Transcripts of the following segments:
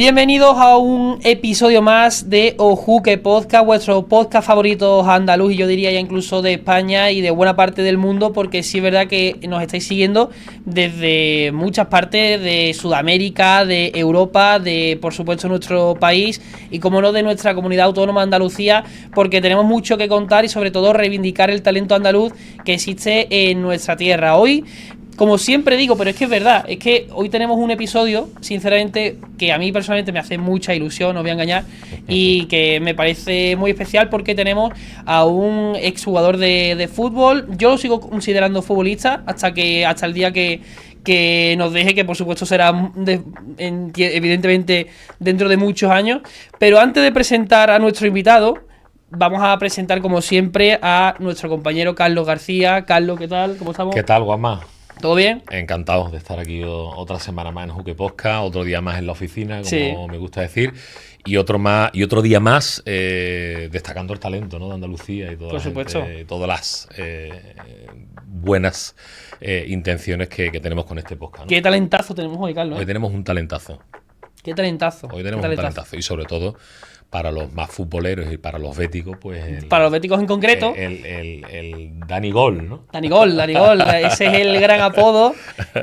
Bienvenidos a un episodio más de Ojuque Podcast, vuestro podcast favorito andaluz y yo diría ya incluso de España y de buena parte del mundo, porque sí es verdad que nos estáis siguiendo desde muchas partes de Sudamérica, de Europa, de por supuesto nuestro país y como no de nuestra comunidad autónoma Andalucía, porque tenemos mucho que contar y sobre todo reivindicar el talento andaluz que existe en nuestra tierra. Hoy, como siempre digo, pero es que es verdad, es que hoy tenemos un episodio, sinceramente, que a mí personalmente me hace mucha ilusión, no os voy a engañar, y que me parece muy especial porque tenemos a un exjugador de fútbol. Yo lo sigo considerando futbolista hasta el día que nos deje, que por supuesto será evidentemente dentro de muchos años. Pero antes de presentar a nuestro invitado, vamos a presentar como siempre a nuestro compañero Carlos García. Carlos, ¿qué tal? ¿Cómo estamos? ¿Qué tal, Juanma? ¿Todo bien? Encantado de estar aquí otra semana más en Ojuque Podcast, otro día más en la oficina, como Sí. me gusta decir, y otro día más destacando el talento, ¿no?, de Andalucía y Por supuesto. todas las buenas intenciones que tenemos con este podcast, ¿no? Qué talentazo tenemos hoy, Carlos. Hoy tenemos un talentazo. Qué talentazo. Hoy tenemos un talentazo. Y sobre todo, para los más futboleros y para los béticos, pues... Para los béticos en concreto. El Dani Gol, ¿no? Dani Gol. Ese es el gran apodo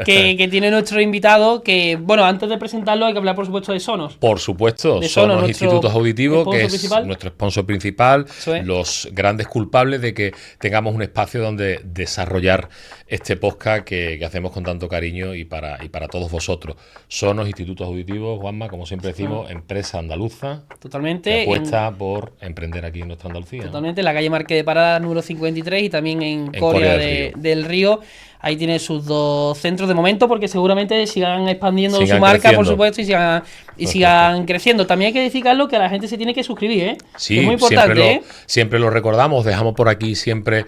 que tiene nuestro invitado. Que, bueno, antes de presentarlo hay que hablar, por supuesto, de Sonos. Por supuesto, De son Sonos, los institutos auditivos, sponsor que es principal. nuestro sponsor principal, Eso es. los grandes culpables de que tengamos un espacio donde desarrollar este podcast que hacemos con tanto cariño y para todos vosotros. Son los institutos auditivos, Juanma, como siempre decimos, empresa andaluza. Totalmente. Que apuesta por emprender aquí en nuestra Andalucía. Totalmente, en la calle Marqués de Parada número 53 y también en Coria del Río. Ahí tiene sus dos centros de momento, porque seguramente sigan expandiendo su marca, creciendo. por supuesto, y sigan creciendo. También hay que decir, Carlos, que la gente se tiene que suscribir, ¿eh? Sí, que es muy importante, siempre lo recordamos, dejamos por aquí siempre,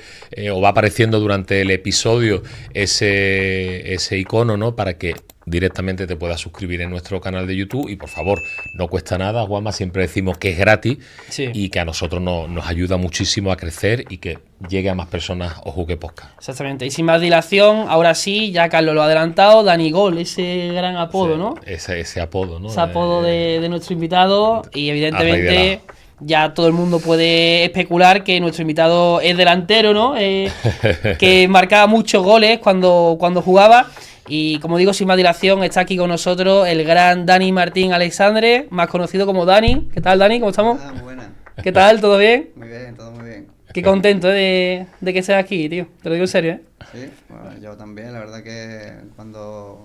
o va apareciendo durante el episodio ese icono, ¿no?, para que directamente te puedas suscribir en nuestro canal de YouTube. Y por favor, no cuesta nada, Juanma, siempre decimos que es gratis. Sí. Y que a nosotros nos ayuda muchísimo a crecer y que llegue a más personas Ojuque Podcast. Exactamente, y sin más dilación, ahora sí, ya Carlos lo ha adelantado, Dani Gol, ese gran apodo, ¿no? Ese apodo, ¿no? Ese apodo de nuestro invitado, y evidentemente ya todo el mundo puede especular que nuestro invitado es delantero, ¿no? Que marcaba muchos goles cuando jugaba. Y como digo, sin más dilación, está aquí con nosotros el gran Dani Martín Alexandre, más conocido como Dani. ¿Qué tal, Dani? ¿Cómo estamos? Muy buena. ¿Qué tal? ¿Todo bien? Muy bien, todo muy bien. Qué contento de que estés aquí, tío. Te lo digo en serio, ¿eh? Sí, bueno, yo también, la verdad que cuando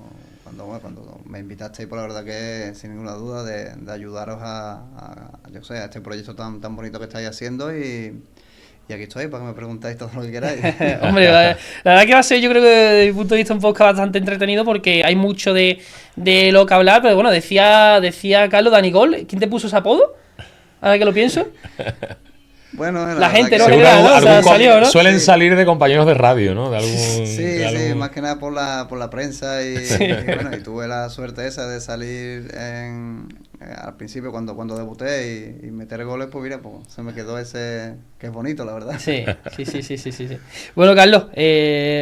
me invitasteis, pues la verdad que sin ninguna duda de ayudaros a este proyecto tan bonito que estáis haciendo y aquí estoy para que me preguntáis todo lo que queráis. Hombre, la verdad que va a ser, yo creo que desde mi punto de vista, un podcast bastante entretenido porque hay mucho de lo que hablar, pero bueno, decía Carlos, Dani Gol, ¿quién te puso ese apodo? Ahora que lo pienso. Bueno, la gente, ¿no? Seguro ¿no? O sea, salió, ¿no? Suelen Sí. salir de compañeros de radio, ¿no? Sí, más que nada por la prensa y bueno, y tuve la suerte esa de salir al principio cuando debuté y meter goles, pues mira, pues se me quedó ese que es bonito, la verdad. Sí. Bueno, Carlos,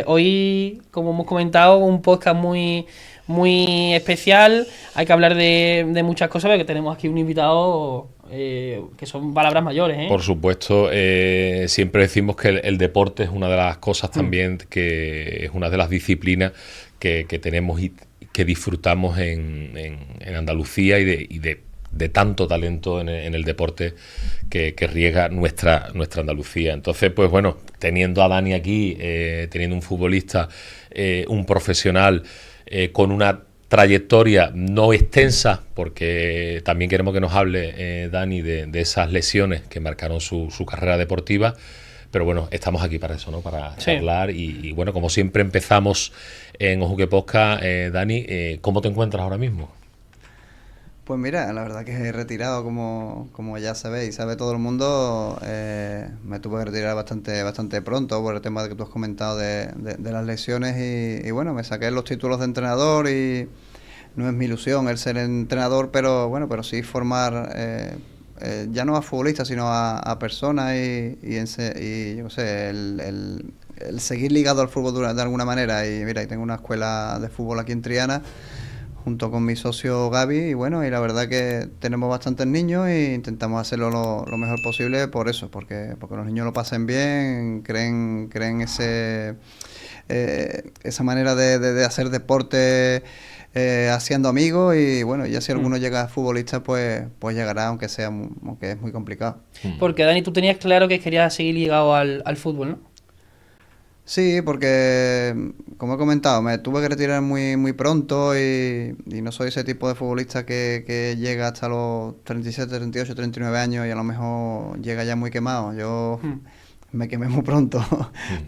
hoy, como hemos comentado, un podcast muy especial. Hay que hablar de muchas cosas, porque tenemos aquí un invitado que son palabras mayores, ¿eh? Por supuesto, siempre decimos que el deporte es una de las cosas también, que es una de las disciplinas que tenemos y que disfrutamos en Andalucía y de tanto talento en el deporte que riega nuestra Andalucía. Entonces, pues bueno, teniendo a Dani aquí, teniendo un futbolista, un profesional con una trayectoria no extensa, porque también queremos que nos hable Dani de esas lesiones que marcaron su carrera deportiva, pero bueno, estamos aquí para eso, ¿no? Para charlar y bueno, como siempre empezamos en Ojuque Podcast, Dani, ¿cómo te encuentras ahora mismo? Pues mira, la verdad que he retirado, como ya sabéis, sabe todo el mundo, me tuve que retirar bastante pronto por el tema que tú has comentado de las lesiones y bueno, me saqué los títulos de entrenador y no es mi ilusión el ser entrenador, pero bueno, pero sí formar ya no a futbolistas, sino a personas y yo sé, el seguir ligado al fútbol de alguna manera. Y mira, y tengo una escuela de fútbol aquí en Triana junto con mi socio Gaby, y bueno, y la verdad que tenemos bastantes niños e intentamos hacerlo lo mejor posible por eso, porque los niños lo pasen bien, creen esa manera de hacer deporte haciendo amigos, y bueno, ya si alguno llega a futbolista, pues llegará, aunque es muy complicado. Porque Dani, tú tenías claro que querías seguir ligado al fútbol, ¿no? Sí, porque como he comentado, me tuve que retirar muy pronto, y no soy ese tipo de futbolista que llega hasta los 37, 38, 39 años y a lo mejor llega ya muy quemado. Yo me quemé muy pronto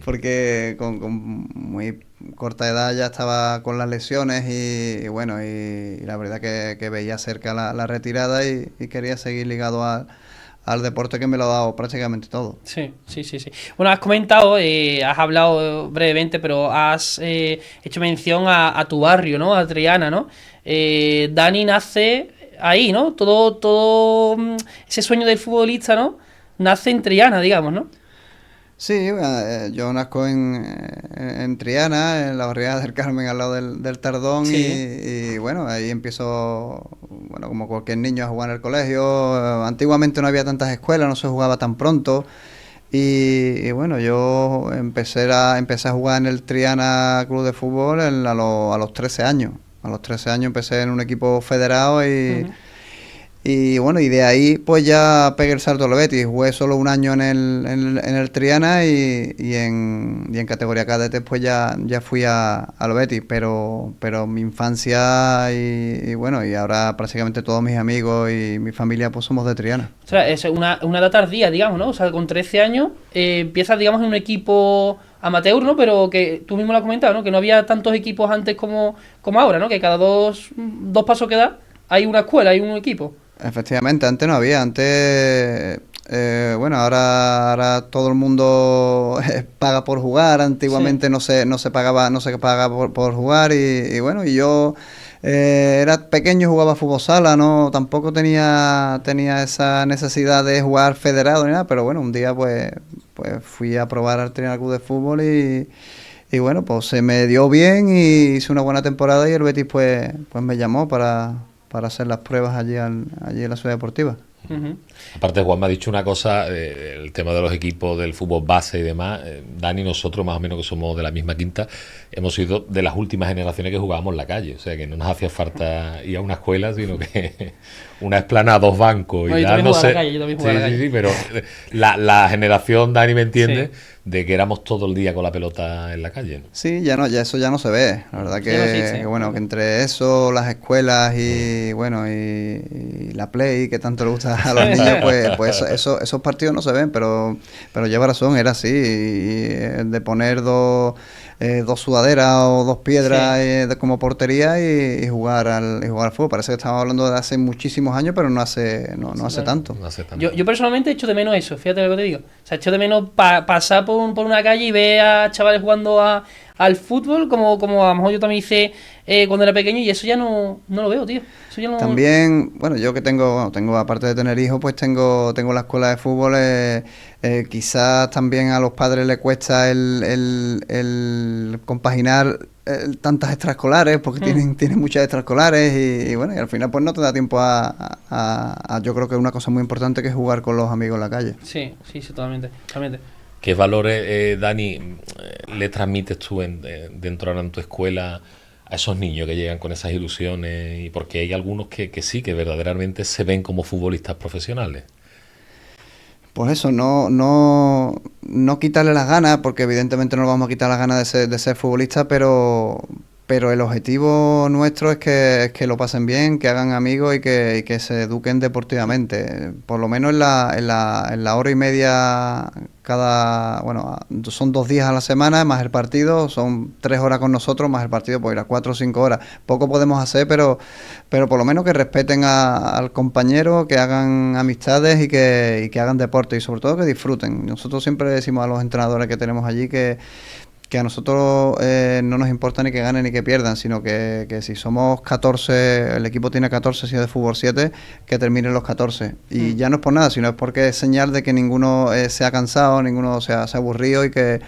porque con muy corta edad ya estaba con las lesiones, y bueno, y la verdad que veía cerca la retirada, y quería seguir ligado al deporte, que me lo ha dado prácticamente todo. Sí. Bueno, has comentado, has hablado brevemente, pero has hecho mención a tu barrio, ¿no? A Triana, ¿no? Dani nace ahí, ¿no? Todo ese sueño del futbolista, ¿no? Nace en Triana, digamos, ¿no? Sí, yo nazco en Triana, en la barriada del Carmen, al lado del Tardón, Sí. y bueno, ahí empiezo, bueno, como cualquier niño, a jugar en el colegio. Antiguamente no había tantas escuelas, no se jugaba tan pronto, y bueno, yo empecé a jugar en el Triana Club de Fútbol a los 13 años. A los 13 años empecé en un equipo federado, y bueno, y de ahí pues ya pegué el salto al Betis. Jugué solo un año en el Triana, y en categoría cadete pues ya fui al Betis, pero mi infancia y bueno, y ahora prácticamente todos mis amigos y mi familia pues somos de Triana. O sea, es una edad tardía, digamos, ¿no? O sea, con 13 años empiezas, digamos, en un equipo amateur, ¿no? Pero que tú mismo lo has comentado, ¿no? Que no había tantos equipos antes como ahora, ¿no? Que cada dos pasos que da hay una escuela, hay un equipo. Efectivamente, antes no había, bueno, ahora todo el mundo paga por jugar. Antiguamente Sí. no se pagaba por jugar, y bueno, y yo era pequeño, jugaba fútbol sala, no, tampoco tenía esa necesidad de jugar federado ni nada, pero bueno, un día pues fui a probar al Triana Club de Fútbol, y bueno, pues se me dio bien y hice una buena temporada, y el Betis pues me llamó para hacer las pruebas allí en la ciudad deportiva. Uh-huh. Aparte, Juan me ha dicho una cosa, el tema de los equipos del fútbol base y demás. Dani, nosotros más o menos que somos de la misma quinta, hemos sido de las últimas generaciones que jugábamos en la calle. O sea, que no nos hacía falta ir a una escuela, sino que una explanada, dos bancos, No, y yo ya también no jugaba a sé. la calle, yo también jugaba a la calle. Sí, pero la generación, Dani, me entiende, Sí. de que éramos todo el día con la pelota en la calle, ¿no? Sí, ya eso ya no se ve. La verdad Ya no existe. que bueno, que entre eso, las escuelas y bueno, y la Play, que tanto le gusta a los niños, pues esos partidos no se ven, pero lleva razón, era así, y de poner dos sudaderas o dos piedras como portería, y jugar al fútbol. Parece que estamos hablando de hace muchísimos años, pero no hace tanto. No hace tanto. Yo personalmente echo de menos eso, fíjate lo que te digo. O sea, echo de menos pasar por una calle y ver a chavales jugando al fútbol, como a lo mejor yo también hice cuando era pequeño, y eso ya no lo veo, tío. Eso ya no... También, bueno, yo que tengo aparte de tener hijos, pues tengo la escuela de fútbol. Quizás también a los padres les cuesta el compaginar tantas extraescolares, porque tienen muchas extraescolares, y bueno, y al final pues no te da tiempo a yo creo que es una cosa muy importante, que es jugar con los amigos en la calle. Sí, totalmente. ¿Qué valores, Dani, le transmites tú dentro ahora en tu escuela a esos niños que llegan con esas ilusiones? Y porque hay algunos que sí, que verdaderamente se ven como futbolistas profesionales. Pues eso, no quitarle las ganas, porque evidentemente no le vamos a quitar las ganas de ser futbolista, pero el objetivo nuestro es que lo pasen bien, que hagan amigos, y que se eduquen deportivamente. Por lo menos en la hora y media bueno, son 2 días a la semana más el partido, son 3 horas con nosotros más el partido, pues irá 4 o 5 horas. Poco podemos hacer, pero por lo menos que respeten al compañero, que hagan amistades, y que hagan deporte, y sobre todo que disfruten. Nosotros siempre decimos a los entrenadores que tenemos allí que a nosotros no nos importa ni que ganen ni que pierdan, sino que si somos 14, el equipo tiene 14, si es de fútbol 7, que terminen los 14. Y ya no es por nada, sino es porque es señal de que ninguno se ha cansado, ninguno se ha aburrido, y que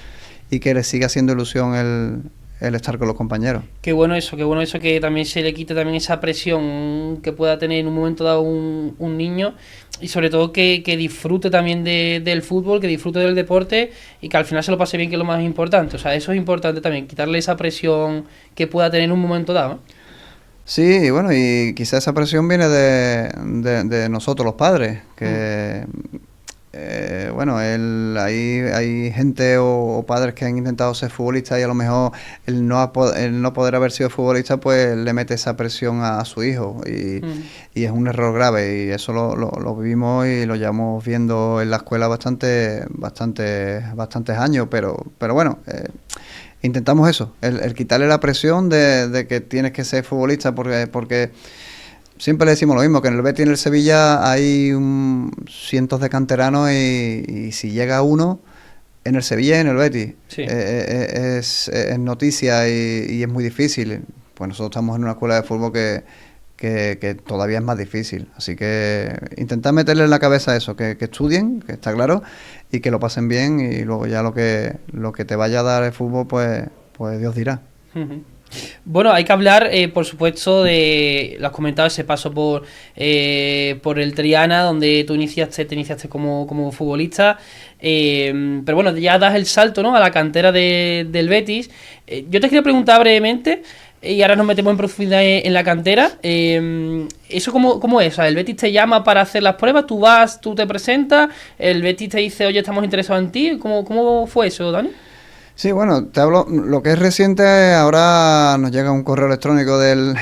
le siga haciendo ilusión el estar con los compañeros. Qué bueno eso, que también se le quite también esa presión que pueda tener en un momento dado un niño, y sobre todo que disfrute también del fútbol, que disfrute del deporte y que al final se lo pase bien, que es lo más importante. O sea, eso es importante también, quitarle esa presión que pueda tener en un momento dado, ¿no? Sí, y bueno, y quizá esa presión viene de nosotros los padres, que bueno, hay gente o padres que han intentado ser futbolistas y a lo mejor el no poder haber sido futbolista pues le mete esa presión a su hijo y es un error grave, y eso lo vivimos y lo llevamos viendo en la escuela bastantes años, pero bueno, intentamos eso, el quitarle la presión de que tienes que ser futbolista, porque siempre le decimos lo mismo, que en el Betis y en el Sevilla hay cientos de canteranos y si llega uno, en el Sevilla y en el Betis, Sí. Es noticia y es muy difícil. Pues nosotros estamos en una escuela de fútbol que todavía es más difícil. Así que intentar meterle en la cabeza eso, que estudien, que está claro, y que lo pasen bien, y luego ya lo que te vaya a dar el fútbol, pues Dios dirá. Uh-huh. Bueno, hay que hablar, por supuesto, lo has comentado, ese paso por el Triana, donde tú te iniciaste como futbolista, pero bueno, ya das el salto, ¿no?, a la cantera del Betis. Yo te quería preguntar brevemente, y ahora nos metemos en profundidad en la cantera, ¿eso cómo es? O sea, ¿el Betis te llama para hacer las pruebas? ¿Tú te presentas? ¿El Betis te dice, oye, estamos interesados en ti? ¿Cómo fue eso, Dani? Sí, bueno, te hablo, lo que es reciente, ahora nos llega un correo electrónico del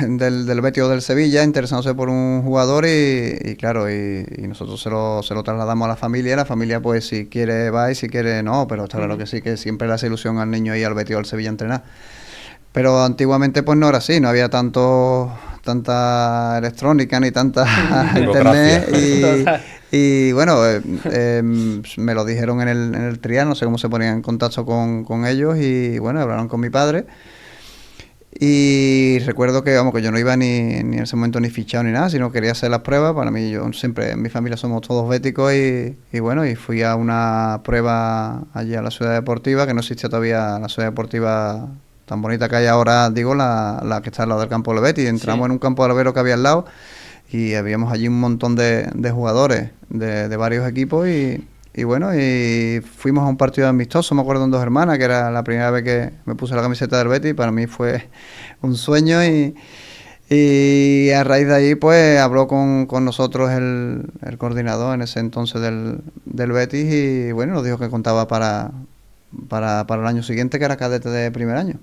Betis o del Sevilla interesándose por un jugador y claro, y nosotros se lo trasladamos a la familia pues si quiere va y si quiere no, pero está claro que sí, que siempre le hace ilusión al niño ir al Betis o al Sevilla a entrenar. Pero antiguamente pues no era así, no había tanta electrónica ni tanta internet y bueno, me lo dijeron en el Triana, no sé cómo se ponían en contacto con ellos y bueno, hablaron con mi padre y recuerdo que vamos, que yo no iba ni en ese momento ni fichado ni nada, sino quería hacer las pruebas. Para mí, yo siempre, en mi familia somos todos béticos y bueno, y fui a una prueba allí a la Ciudad Deportiva, que no existía todavía la Ciudad Deportiva tan bonita que hay ahora, digo, la que está al lado del campo del Betis. Entramos en un campo de albero que había al lado y habíamos allí un montón de jugadores de varios equipos y bueno, y fuimos a un partido amistoso, me acuerdo, en Dos Hermanas, que era la primera vez que me puse la camiseta del Betis. Para mí fue un sueño y a raíz de ahí pues habló con nosotros el coordinador en ese entonces del Betis y bueno, nos dijo que contaba para el año siguiente, que era cadete de primer año.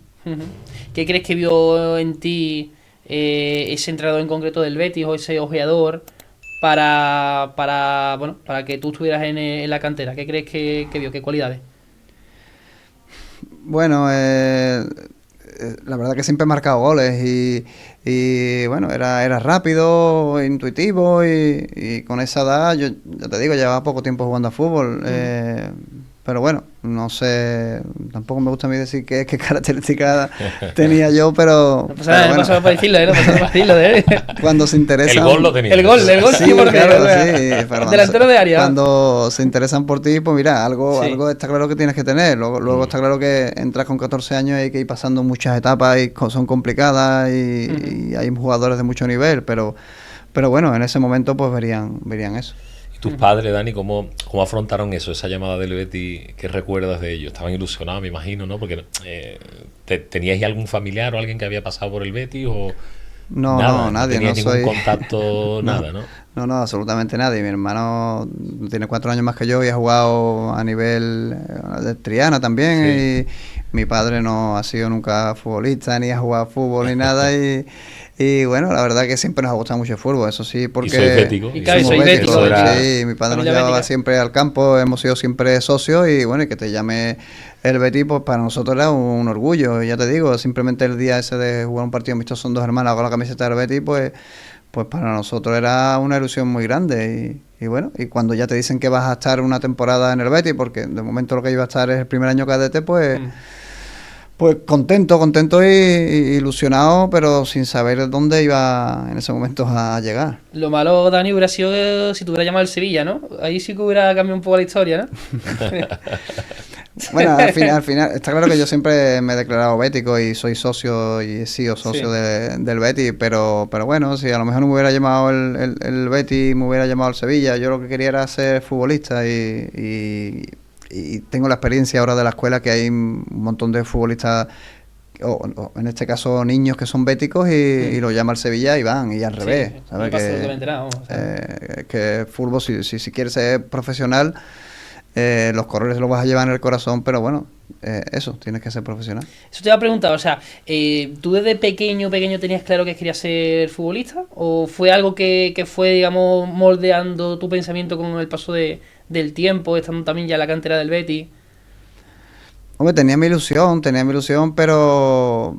¿Qué crees que vio en ti ese entrenador en concreto del Betis o ese ojeador para que tú estuvieras en la cantera? ¿Qué crees que vio? ¿Qué cualidades? Bueno, la verdad que siempre he marcado goles y bueno, era rápido, intuitivo y con esa edad, yo ya te digo, llevaba poco tiempo jugando a fútbol. Pero bueno, no sé, tampoco me gusta a mí decir qué características tenía yo, pero... No pasa nada, no pasa por decirlo, no pasa por decirlo, Cuando se interesan... El gol lo tenía. El gol sí, por claro, sí. Delantero de área. Cuando se interesan por ti, pues mira, algo está claro que tienes que tener. Luego está claro que entras con 14 años y hay que ir pasando muchas etapas y son complicadas y hay jugadores de mucho nivel, pero bueno, en ese momento pues verían eso. ¿Tus padres, Dani, cómo afrontaron eso, esa llamada del Betis? ¿Qué recuerdas de ellos? Estaban ilusionados, me imagino, ¿no? Porque ¿teníais algún familiar o alguien que había pasado por el Betis o...? No, nada, nadie. No teníais ningún contacto, nada, ¿no? No, absolutamente nadie. Mi hermano tiene 4 años más que yo y ha jugado a nivel de Triana también. Sí. Y mi padre no ha sido nunca futbolista, ni ha jugado fútbol ni nada. Y bueno, la verdad que siempre nos ha gustado mucho el fútbol, eso sí, porque... ¿Y soy bético? Y claro, soy bético. Sí, mi padre nos llevaba siempre al campo, hemos sido siempre socios y bueno, y que te llame el Betis, pues para nosotros era un orgullo. Y ya te digo, simplemente el día ese de jugar un partido amistoso en Dos Hermanas con la camiseta del Betis, pues para nosotros era una ilusión muy grande. Y bueno, y cuando ya te dicen que vas a estar una temporada en el Betis, porque de momento lo que iba a estar es el primer año cadete, pues... Pues contento y ilusionado, pero sin saber dónde iba en ese momento a llegar. Lo malo, Dani, hubiera sido si te hubiera llamado el Sevilla, ¿no? Ahí sí que hubiera cambiado un poco la historia, ¿no? Bueno, al final, está claro que yo siempre me he declarado bético y soy socio y he sido socio del Betis, pero bueno, si a lo mejor no me hubiera llamado el Betis, me hubiera llamado el Sevilla, yo lo que quería era ser futbolista y tengo la experiencia ahora de la escuela que hay un montón de futbolistas, o en este caso niños que son béticos y lo llama el Sevilla y van, y al revés. ¿Sabes? Que fútbol, si quieres ser profesional, los colores los vas a llevar en el corazón, pero bueno, eso, tienes que ser profesional. Eso te iba a preguntar, o sea, ¿tú desde pequeño tenías claro que querías ser futbolista? ¿O fue algo que fue, digamos, moldeando tu pensamiento con el paso del tiempo, estando también ya en la cantera del Betis? Hombre, tenía mi ilusión, pero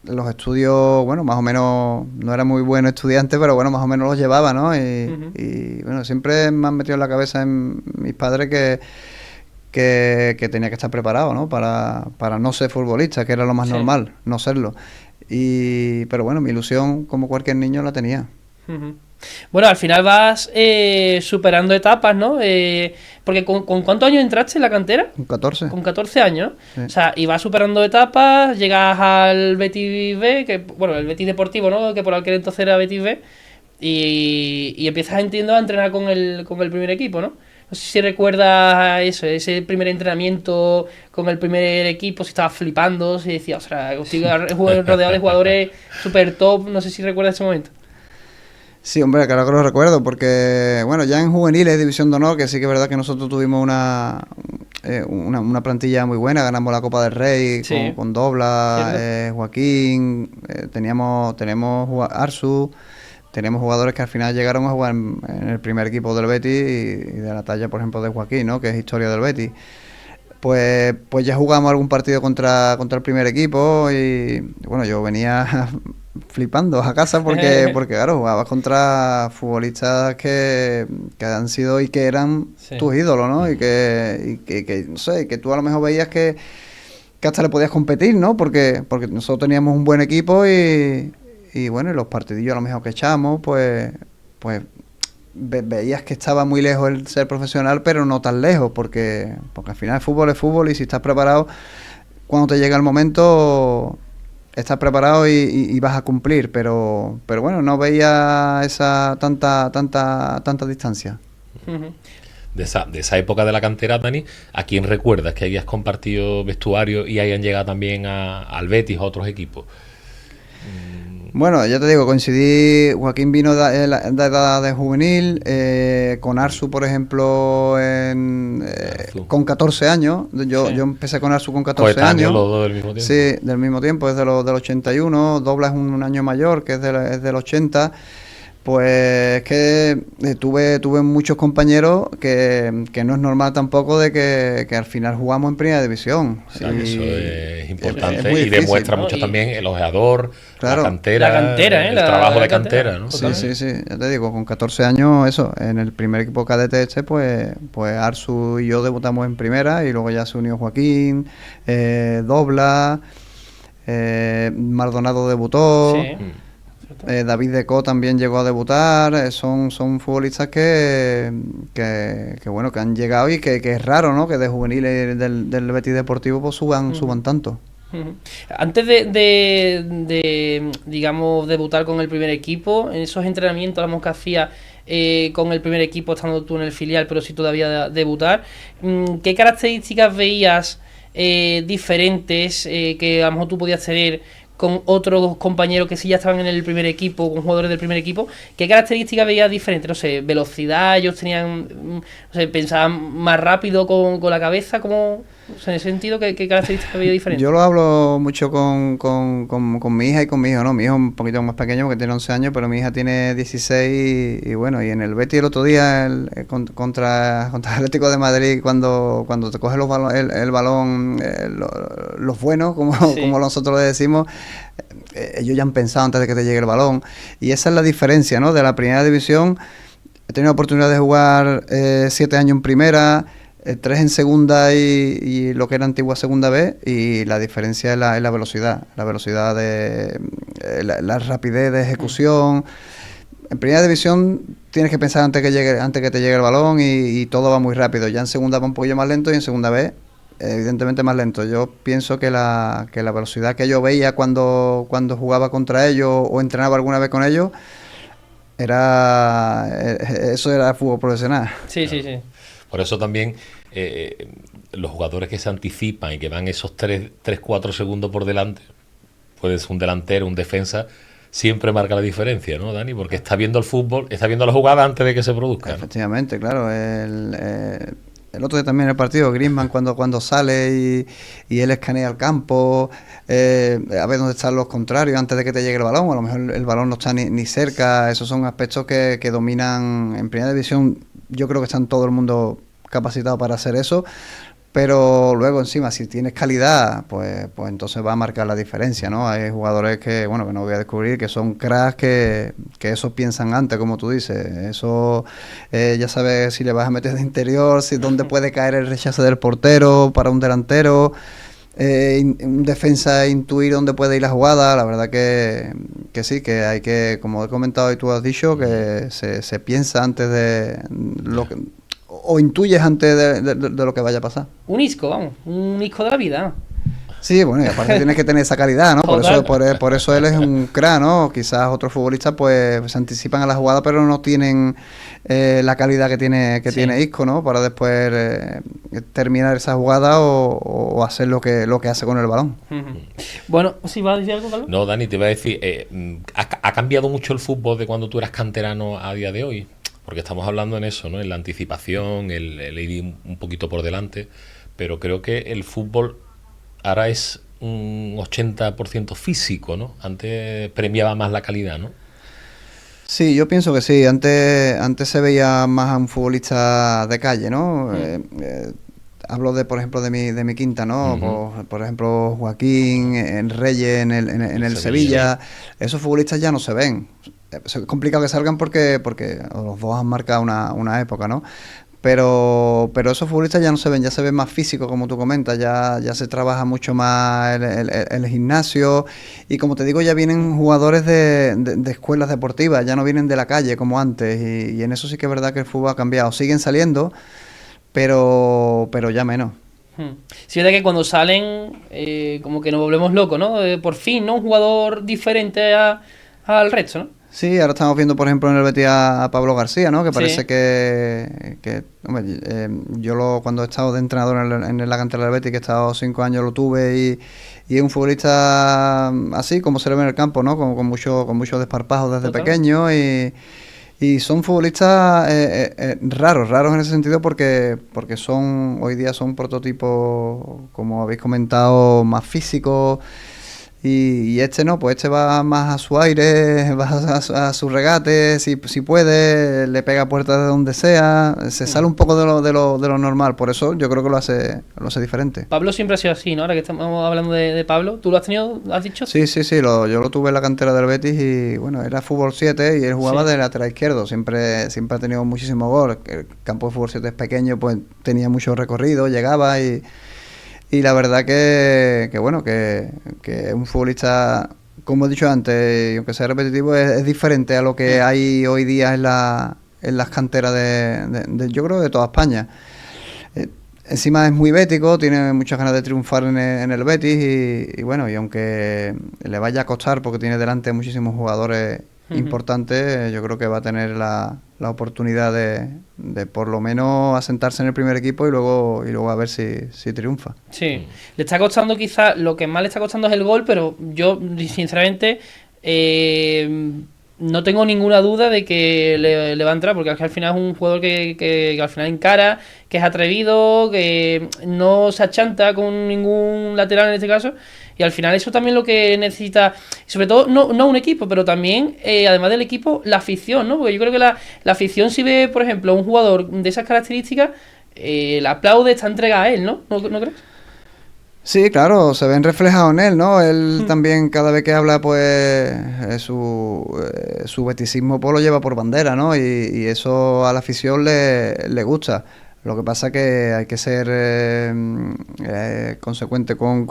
los estudios, bueno, más o menos, no era muy buen estudiante, pero bueno, más o menos los llevaba, ¿no? Y bueno, siempre me han metido en la cabeza en mis padres que tenía que estar preparado, ¿no? Para no ser futbolista, que era lo más normal, no serlo. Pero bueno, mi ilusión, como cualquier niño, la tenía. Bueno, al final vas superando etapas, ¿no? Porque ¿con cuántos años entraste en la cantera? Con 14. Con 14 años. Sí. O sea, y vas superando etapas, llegas al Betis B, el Betis Deportivo, ¿no? Que por aquel entonces era Betis B, y empiezas, entiendo, a entrenar con el primer equipo, ¿no? No sé si recuerdas eso, ese primer entrenamiento con el primer equipo, si estabas flipando, si decías, o sea, estoy rodeado de jugadores super top, no sé si recuerdas ese momento. Sí, hombre, claro que lo recuerdo, porque, bueno, ya en juveniles, División de Honor, que sí que es verdad que nosotros tuvimos una plantilla muy buena, ganamos la Copa del Rey con Dobla, Joaquín, tenemos Arsu, tenemos jugadores que al final llegaron a jugar en el primer equipo del Betis y de la talla, por ejemplo, de Joaquín, ¿no? Que es historia del Betis. Pues ya jugamos algún partido contra el primer equipo y, bueno, yo venía flipando a casa porque claro, jugabas contra futbolistas que han sido y que eran tus ídolos, ¿no? Y que no sé, que tú a lo mejor veías que hasta le podías competir, ¿no? Porque nosotros teníamos un buen equipo y bueno, y los partidillos a lo mejor que echamos, pues veías que estaba muy lejos el ser profesional, pero no tan lejos, porque al final el fútbol es fútbol y si estás preparado, cuando te llega el momento, estás preparado y vas a cumplir, pero bueno, no veía esa tanta distancia. De esa época de la cantera, Dani, ¿a quién recuerdas que hayas compartido vestuario y hayan llegado también al Betis o a otros equipos? Bueno, ya te digo, coincidí, Joaquín vino de edad de juvenil, con Arsu, por ejemplo, con 14 años. Yo empecé con Arsu con 14 años. Los dos del mismo tiempo. Sí, del mismo tiempo, es del 81. Dobla es un año mayor, que es del 80. Pues que tuve muchos compañeros que no es normal tampoco de que al final jugamos en primera división. Eso es importante es muy y difícil, demuestra ¿no? mucho también el ojeador, claro, la cantera, el trabajo de cantera, ¿no? Sí, ya te digo, con 14 años eso, en el primer equipo cadete pues Arsu y yo debutamos en primera y luego ya se unió Joaquín, Dobla, Maldonado debutó. Sí. David Deco también llegó a debutar. Son futbolistas que bueno, que han llegado y que es raro, ¿no? Que de juveniles del Betis Deportivo pues suban tanto. Antes de digamos, debutar con el primer equipo, en esos entrenamientos que hacías con el primer equipo, estando tú en el filial, pero sí todavía debutar, ¿qué características veías diferentes que a lo mejor tú podías tener con otros compañeros que sí ya estaban en el primer equipo, con jugadores del primer equipo? ¿Qué características veías diferentes? No sé, velocidad, ellos tenían, no sé, pensaban más rápido con la cabeza, como, o sea, en ese sentido, ¿qué características veías diferentes? Yo lo hablo mucho con mi hija y con mi hijo, ¿no? Mi hijo es un poquito más pequeño porque tiene 11 años, pero mi hija tiene 16 y bueno, y en el Betis el otro día contra el Atlético de Madrid, cuando te coge el balón, los buenos, como nosotros le decimos, ellos ya han pensado antes de que te llegue el balón, y esa es la diferencia, ¿no? De la primera división. He tenido la oportunidad de jugar 7 años en primera, 3 en segunda y lo que era antigua segunda B, y la diferencia es la velocidad, de la rapidez de ejecución. En primera división tienes que pensar antes que te llegue el balón y todo va muy rápido. Ya en segunda va un poquillo más lento y en segunda vez evidentemente más lento. Yo pienso que la velocidad que yo veía cuando jugaba contra ellos o entrenaba alguna vez con ellos, eso era fútbol profesional. Sí, sí, sí. Por eso también los jugadores que se anticipan y que van esos 3-4 segundos por delante, puede ser un delantero, un defensa, siempre marca la diferencia, ¿no, Dani? Porque está viendo el fútbol, está viendo la jugada antes de que se produzca, ¿no? Efectivamente, claro. El otro día también en el partido, Griezmann cuando sale y él escanea el campo, a ver dónde están los contrarios antes de que te llegue el balón, a lo mejor el balón no está ni cerca. Esos son aspectos que dominan en primera división. Yo creo que están todo el mundo capacitado para hacer eso, pero luego encima si tienes calidad, pues entonces va a marcar la diferencia, ¿no? Hay jugadores que no voy a descubrir, que son cracks, que eso piensan antes, como tú dices. Eso ya sabes si le vas a meter de interior, dónde puede caer el rechazo del portero para un delantero, un defensa intuir dónde puede ir la jugada. La verdad que sí, que hay que, como he comentado y tú has dicho, que se piensa antes de lo que... o intuyes antes de lo que vaya a pasar. Un isco, vamos, un isco de la vida, ¿no? Sí, bueno, y aparte tienes que tener esa calidad, ¿no? Por eso él es un crack, ¿no? Quizás otros futbolistas pues se anticipan a la jugada, pero no tienen la calidad que tiene Isco, ¿no? Para después terminar esa jugada o hacer lo que hace con el balón. Bueno, ¿sí vas a decir algo, Carlos? No, Dani, te iba a decir, ¿ha cambiado mucho el fútbol de cuando tú eras canterano a día de hoy? Porque estamos hablando en eso, ¿no? En la anticipación, el ir un poquito por delante, pero creo que el fútbol ahora es un 80% físico, ¿no? Antes premiaba más la calidad, ¿no? Sí, yo pienso que sí. Antes se veía más a un futbolista de calle, ¿no? Hablo por ejemplo, de mi quinta, ¿no? Uh-huh. Por ejemplo, Joaquín, en Reyes, en el Sevilla. Esos futbolistas ya no se ven. Es complicado que salgan porque los dos han marcado una época, ¿no? Pero esos futbolistas ya no se ven, ya se ven más físicos, como tú comentas, ya se trabaja mucho más el gimnasio, y como te digo, ya vienen jugadores de escuelas deportivas, ya no vienen de la calle como antes, y en eso sí que es verdad que el fútbol ha cambiado. Siguen saliendo, pero ya menos. Sí, es verdad que cuando salen, como que nos volvemos locos, ¿no? Por fin, ¿no? Un jugador diferente al resto, ¿no? Sí, ahora estamos viendo, por ejemplo, en el Betis a Pablo García, ¿no? Que parece Sí. que hombre, cuando he estado de entrenador en la cantera del Betis, que he estado 5 años, lo tuve, y es un futbolista así, como se le ve en el campo, ¿no? Con mucho desparpajo desde Total. pequeño, y son futbolistas raros en ese sentido, porque hoy día son prototipos, como habéis comentado, más físicos. Y este no, pues este va más a su aire, va a su regate, si puede, le pega puertas de donde sea, se sale un poco de lo normal. Por eso yo creo que lo hace diferente. Pablo siempre ha sido así, ¿no? Ahora que estamos hablando de Pablo, ¿tú lo has tenido, has dicho? Sí, yo lo tuve en la cantera del Betis, y bueno, era fútbol 7 y él jugaba de lateral izquierdo. Siempre ha tenido muchísimo gol. El campo de fútbol 7 es pequeño, pues tenía mucho recorrido, llegaba y la verdad que es un futbolista, como he dicho antes, y aunque sea repetitivo, es diferente a lo que hay hoy día en las canteras yo creo, de toda España. Encima es muy bético, tiene muchas ganas de triunfar en el Betis, y bueno, y aunque le vaya a costar porque tiene delante muchísimos jugadores importantes, yo creo que va a tener la oportunidad de por lo menos asentarse en el primer equipo y luego a ver si triunfa. Sí, le está costando quizás, lo que más le está costando es el gol, pero yo sinceramente no tengo ninguna duda de que le va a entrar, porque al final es un jugador que al final encara, que es atrevido, que no se achanta con ningún lateral en este caso, y al final eso también es lo que necesita, sobre todo no un equipo, pero también, además del equipo, la afición, ¿no? Porque yo creo que la afición, si ve, por ejemplo, un jugador de esas características, le aplaude esta entrega a él, ¿no? ¿No crees? Sí, claro, se ven reflejados en él, ¿no? Él también, cada vez que habla, pues su beticismo pues lo lleva por bandera, ¿no? Y eso a la afición le gusta. Lo que pasa que hay que ser consecuente con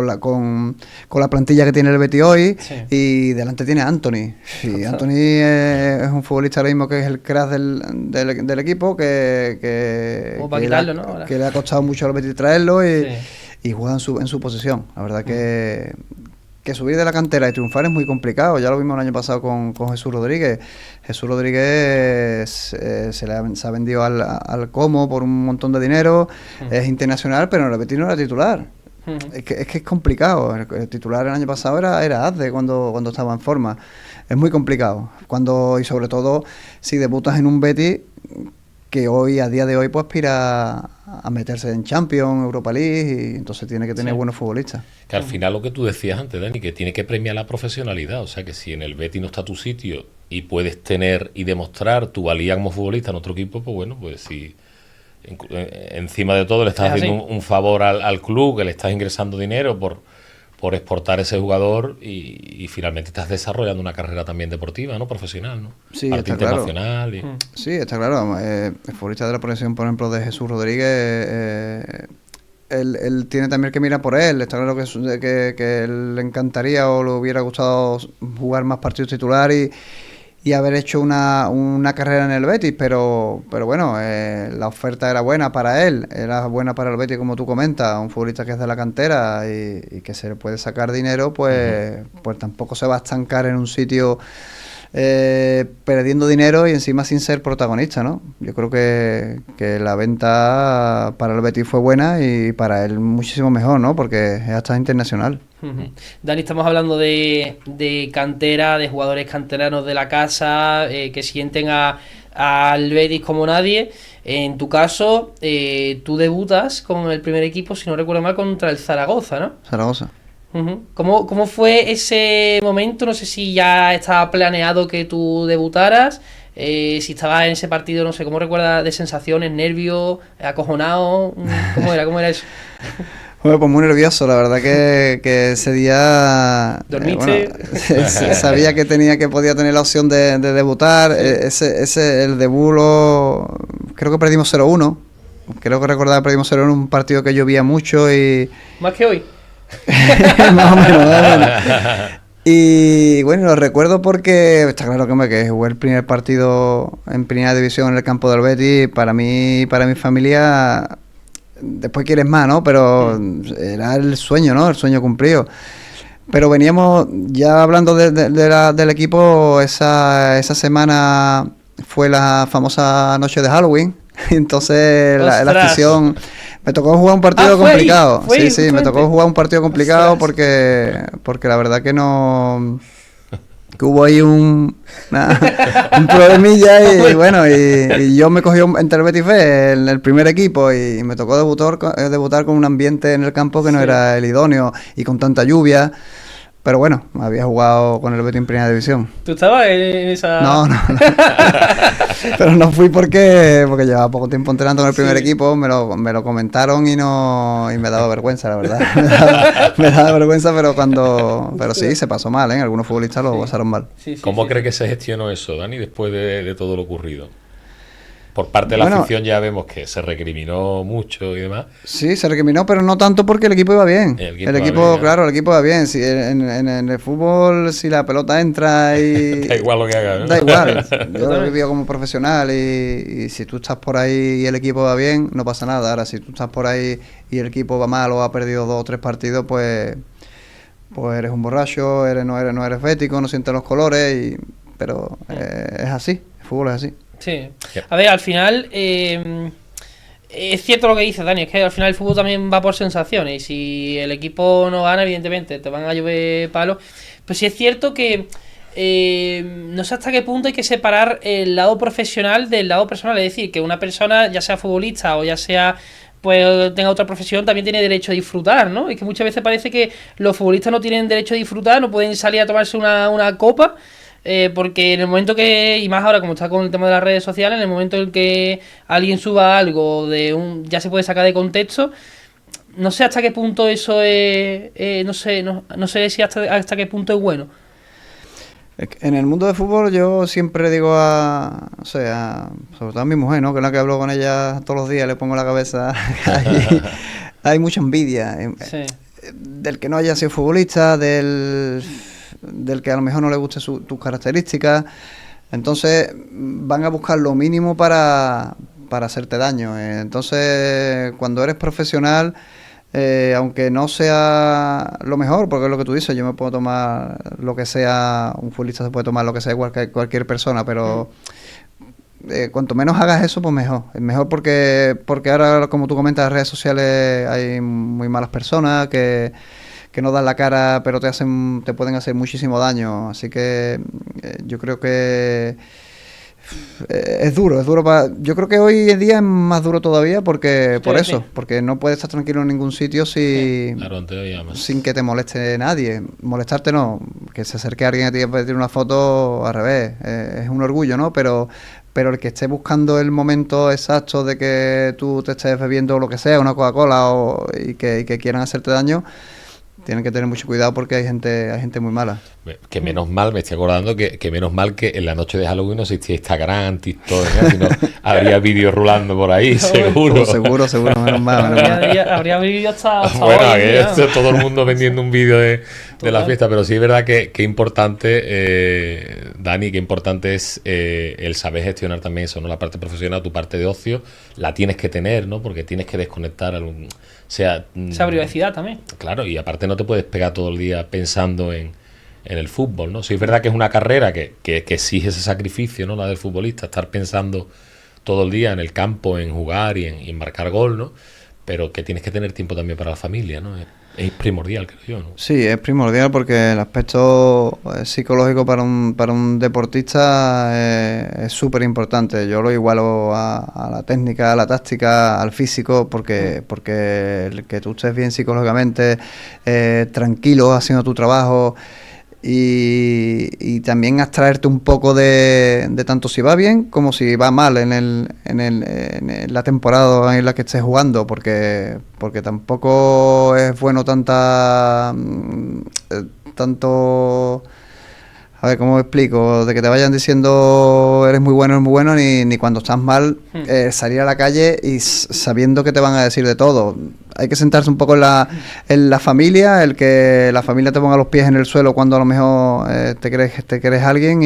la plantilla que tiene el Betis hoy, Sí. y delante tiene a Anthony. Y Anthony es un futbolista ahora mismo que es el crack del equipo, Como para quitarlo, ¿no? Ahora. que le ha costado mucho al Betis traerlo y Sí. juega en su posición. La verdad que subir de la cantera y triunfar es muy complicado. Ya lo vimos el año pasado con Jesús Rodríguez. Jesús Rodríguez se ha vendido al Como por un montón de dinero. Es internacional, pero en el Betis no era titular. Es que es complicado. El titular el año pasado era Azde cuando estaba en forma. Es muy complicado. Y sobre todo si debutas en un Betis que hoy, a día de hoy, pues aspira a meterse en Champions, Europa League, y entonces tiene que tener buenos futbolistas. Que al final lo que tú decías antes, Dani, que tiene que premiar la profesionalidad. O sea, que si en el Betis no está tu sitio y puedes tener y demostrar tu valía como futbolista en otro equipo, pues bueno, pues si encima de todo le estás haciendo un favor al club, que le estás ingresando dinero por exportar ese jugador y finalmente estás desarrollando una carrera también deportiva, ¿no? Profesional, ¿no? Sí, parte está claro. internacional. Sí, está claro. El futbolista de la profesión, por ejemplo, de Jesús Rodríguez, él tiene también que mirar por él. Está claro que él le encantaría o le hubiera gustado jugar más partidos titular y haber hecho una carrera en el Betis, pero bueno, la oferta era buena para él, era buena para el Betis, como tú comentas, un futbolista que es de la cantera y que se le puede sacar dinero, pues tampoco se va a estancar en un sitio perdiendo dinero y encima sin ser protagonista, ¿no? Yo creo que la venta para el Betis fue buena y para él muchísimo mejor, ¿no? Porque es hasta internacional. Dani, estamos hablando de cantera, de jugadores canteranos de la casa, que sienten al Betis como nadie. En tu caso, tú debutas con el primer equipo, si no recuerdo mal, contra el Zaragoza, ¿no? Zaragoza. ¿Cómo fue ese momento? No sé si ya estaba planeado que tú debutaras, si estabas en ese partido, no sé, ¿cómo recuerdas de sensaciones, nervios, acojonado? ¿Cómo era eso? Bueno, pues muy nervioso, la verdad que ese día... ¿Dormiste? Sabía que podía tener la opción de debutar. El debut creo que perdimos 0-1. Creo que recordaba que perdimos 0-1 en un partido que llovía mucho y... ¿Más que hoy? Más o menos. Y bueno, lo recuerdo porque está claro que jugué el primer partido en primera división en el campo del Betis. Para mí y para mi familia... Después quieres más, ¿no? Pero era el sueño, ¿no? El sueño cumplido. Pero veníamos, ya hablando del equipo, esa semana fue la famosa noche de Halloween. Entonces la afición... Me tocó jugar un partido complicado. Sí, me tocó jugar un partido complicado porque la verdad que no... que hubo ahí un problemilla y bueno, y yo me cogí entre el Betis B en el primer equipo y me tocó debutar con un ambiente en el campo que no era el idóneo y con tanta lluvia, pero bueno, había jugado con el Betis en primera división. ¿Tú estabas en esa...? No. Pero no fui porque llevaba poco tiempo entrenando en el primer equipo, me lo comentaron y me daba vergüenza, la verdad. me daba vergüenza, pero sí, se pasó mal, ¿eh? Algunos futbolistas lo pasaron mal. ¿Cómo cree que se gestionó eso, Dani, después de todo lo ocurrido? Por parte de la afición ya vemos que se recriminó mucho y demás. Sí, se recriminó, pero no tanto porque el equipo iba bien. El equipo iba bien. Si en el fútbol, si la pelota entra y... Da igual lo que haga, ¿no? Da igual. Yo lo he vivido como profesional y si tú estás por ahí y el equipo va bien, no pasa nada. Ahora, si tú estás por ahí y el equipo va mal o ha perdido 2 o 3 partidos, pues eres un borracho, no eres bético, no sientes los colores, pero es así. El fútbol es así. Sí. A ver, al final es cierto lo que dices, Dani, es que al final el fútbol también va por sensaciones y si el equipo no gana, evidentemente te van a llover palos. Pues sí es cierto que no sé hasta qué punto hay que separar el lado profesional del lado personal, es decir, que una persona, ya sea futbolista o ya sea pues tenga otra profesión, también tiene derecho a disfrutar, ¿no? Es que muchas veces parece que los futbolistas no tienen derecho a disfrutar, no pueden salir a tomarse una copa. Porque en el momento y más ahora como está con el tema de las redes sociales, en el momento en que alguien suba algo ya se puede sacar de contexto. No sé hasta qué punto eso es, no sé si hasta qué punto es bueno. En el mundo del fútbol yo siempre digo o sea, sobre todo a mi mujer, ¿no? Que es la que hablo con ella todos los días, le pongo la cabeza. Hay mucha envidia. Sí. Del que no haya sido futbolista, del que a lo mejor no le guste tus características. Entonces van a buscar lo mínimo para hacerte daño. Entonces, cuando eres profesional, aunque no sea lo mejor, porque es lo que tú dices, yo me puedo tomar lo que sea, un futbolista se puede tomar lo que sea igual que cualquier persona, pero cuanto menos hagas eso, pues mejor. Es mejor porque ahora, como tú comentas, en redes sociales hay muy malas personas que no dan la cara, pero te pueden hacer muchísimo daño. Así que yo creo que es duro. Yo creo que hoy en día es más duro todavía porque porque no puedes estar tranquilo en ningún sitio sin que te moleste nadie. Molestarte no, que se acerque alguien a ti a pedir una foto, al revés, es un orgullo, ¿no? Pero el que esté buscando el momento exacto de que tú te estés bebiendo lo que sea, una Coca-Cola y que quieran hacerte daño, tienen que tener mucho cuidado porque hay gente muy mala. Que menos mal, me estoy acordando que menos mal que en la noche de Halloween no existía Instagram, TikTok, sino habría vídeos rulando por ahí, seguro. Seguro, menos mal. Habría vídeos hasta bueno, hoy, todo el mundo vendiendo un vídeo de la fiesta, pero sí es verdad que importante, Dani, que importante es el saber gestionar también eso, ¿no? La parte profesional, tu parte de ocio, la tienes que tener, ¿no? Porque tienes que desconectar esa privacidad también. Claro, y aparte no te puedes pegar todo el día pensando en el fútbol, ¿no? Sí es verdad que es una carrera que exige ese sacrificio, ¿no? La del futbolista, estar pensando todo el día en el campo, en jugar y en marcar gol, ¿no? Pero que tienes que tener tiempo también para la familia, ¿no? Es primordial, creo yo, ¿no? Sí, es primordial porque el aspecto psicológico para un deportista es súper importante. Yo lo igualo a la técnica, a la táctica, al físico, porque el que tú estés bien psicológicamente, tranquilo haciendo tu trabajo y también abstraerte un poco de tanto si va bien como si va mal en la temporada en la que estés jugando, porque tampoco es bueno tanto, a ver, ¿cómo me explico? De que te vayan diciendo eres muy bueno, ni cuando estás mal, salir a la calle y sabiendo que te van a decir de todo. Hay que sentarse un poco en la familia, el que la familia te ponga los pies en el suelo cuando a lo mejor te crees alguien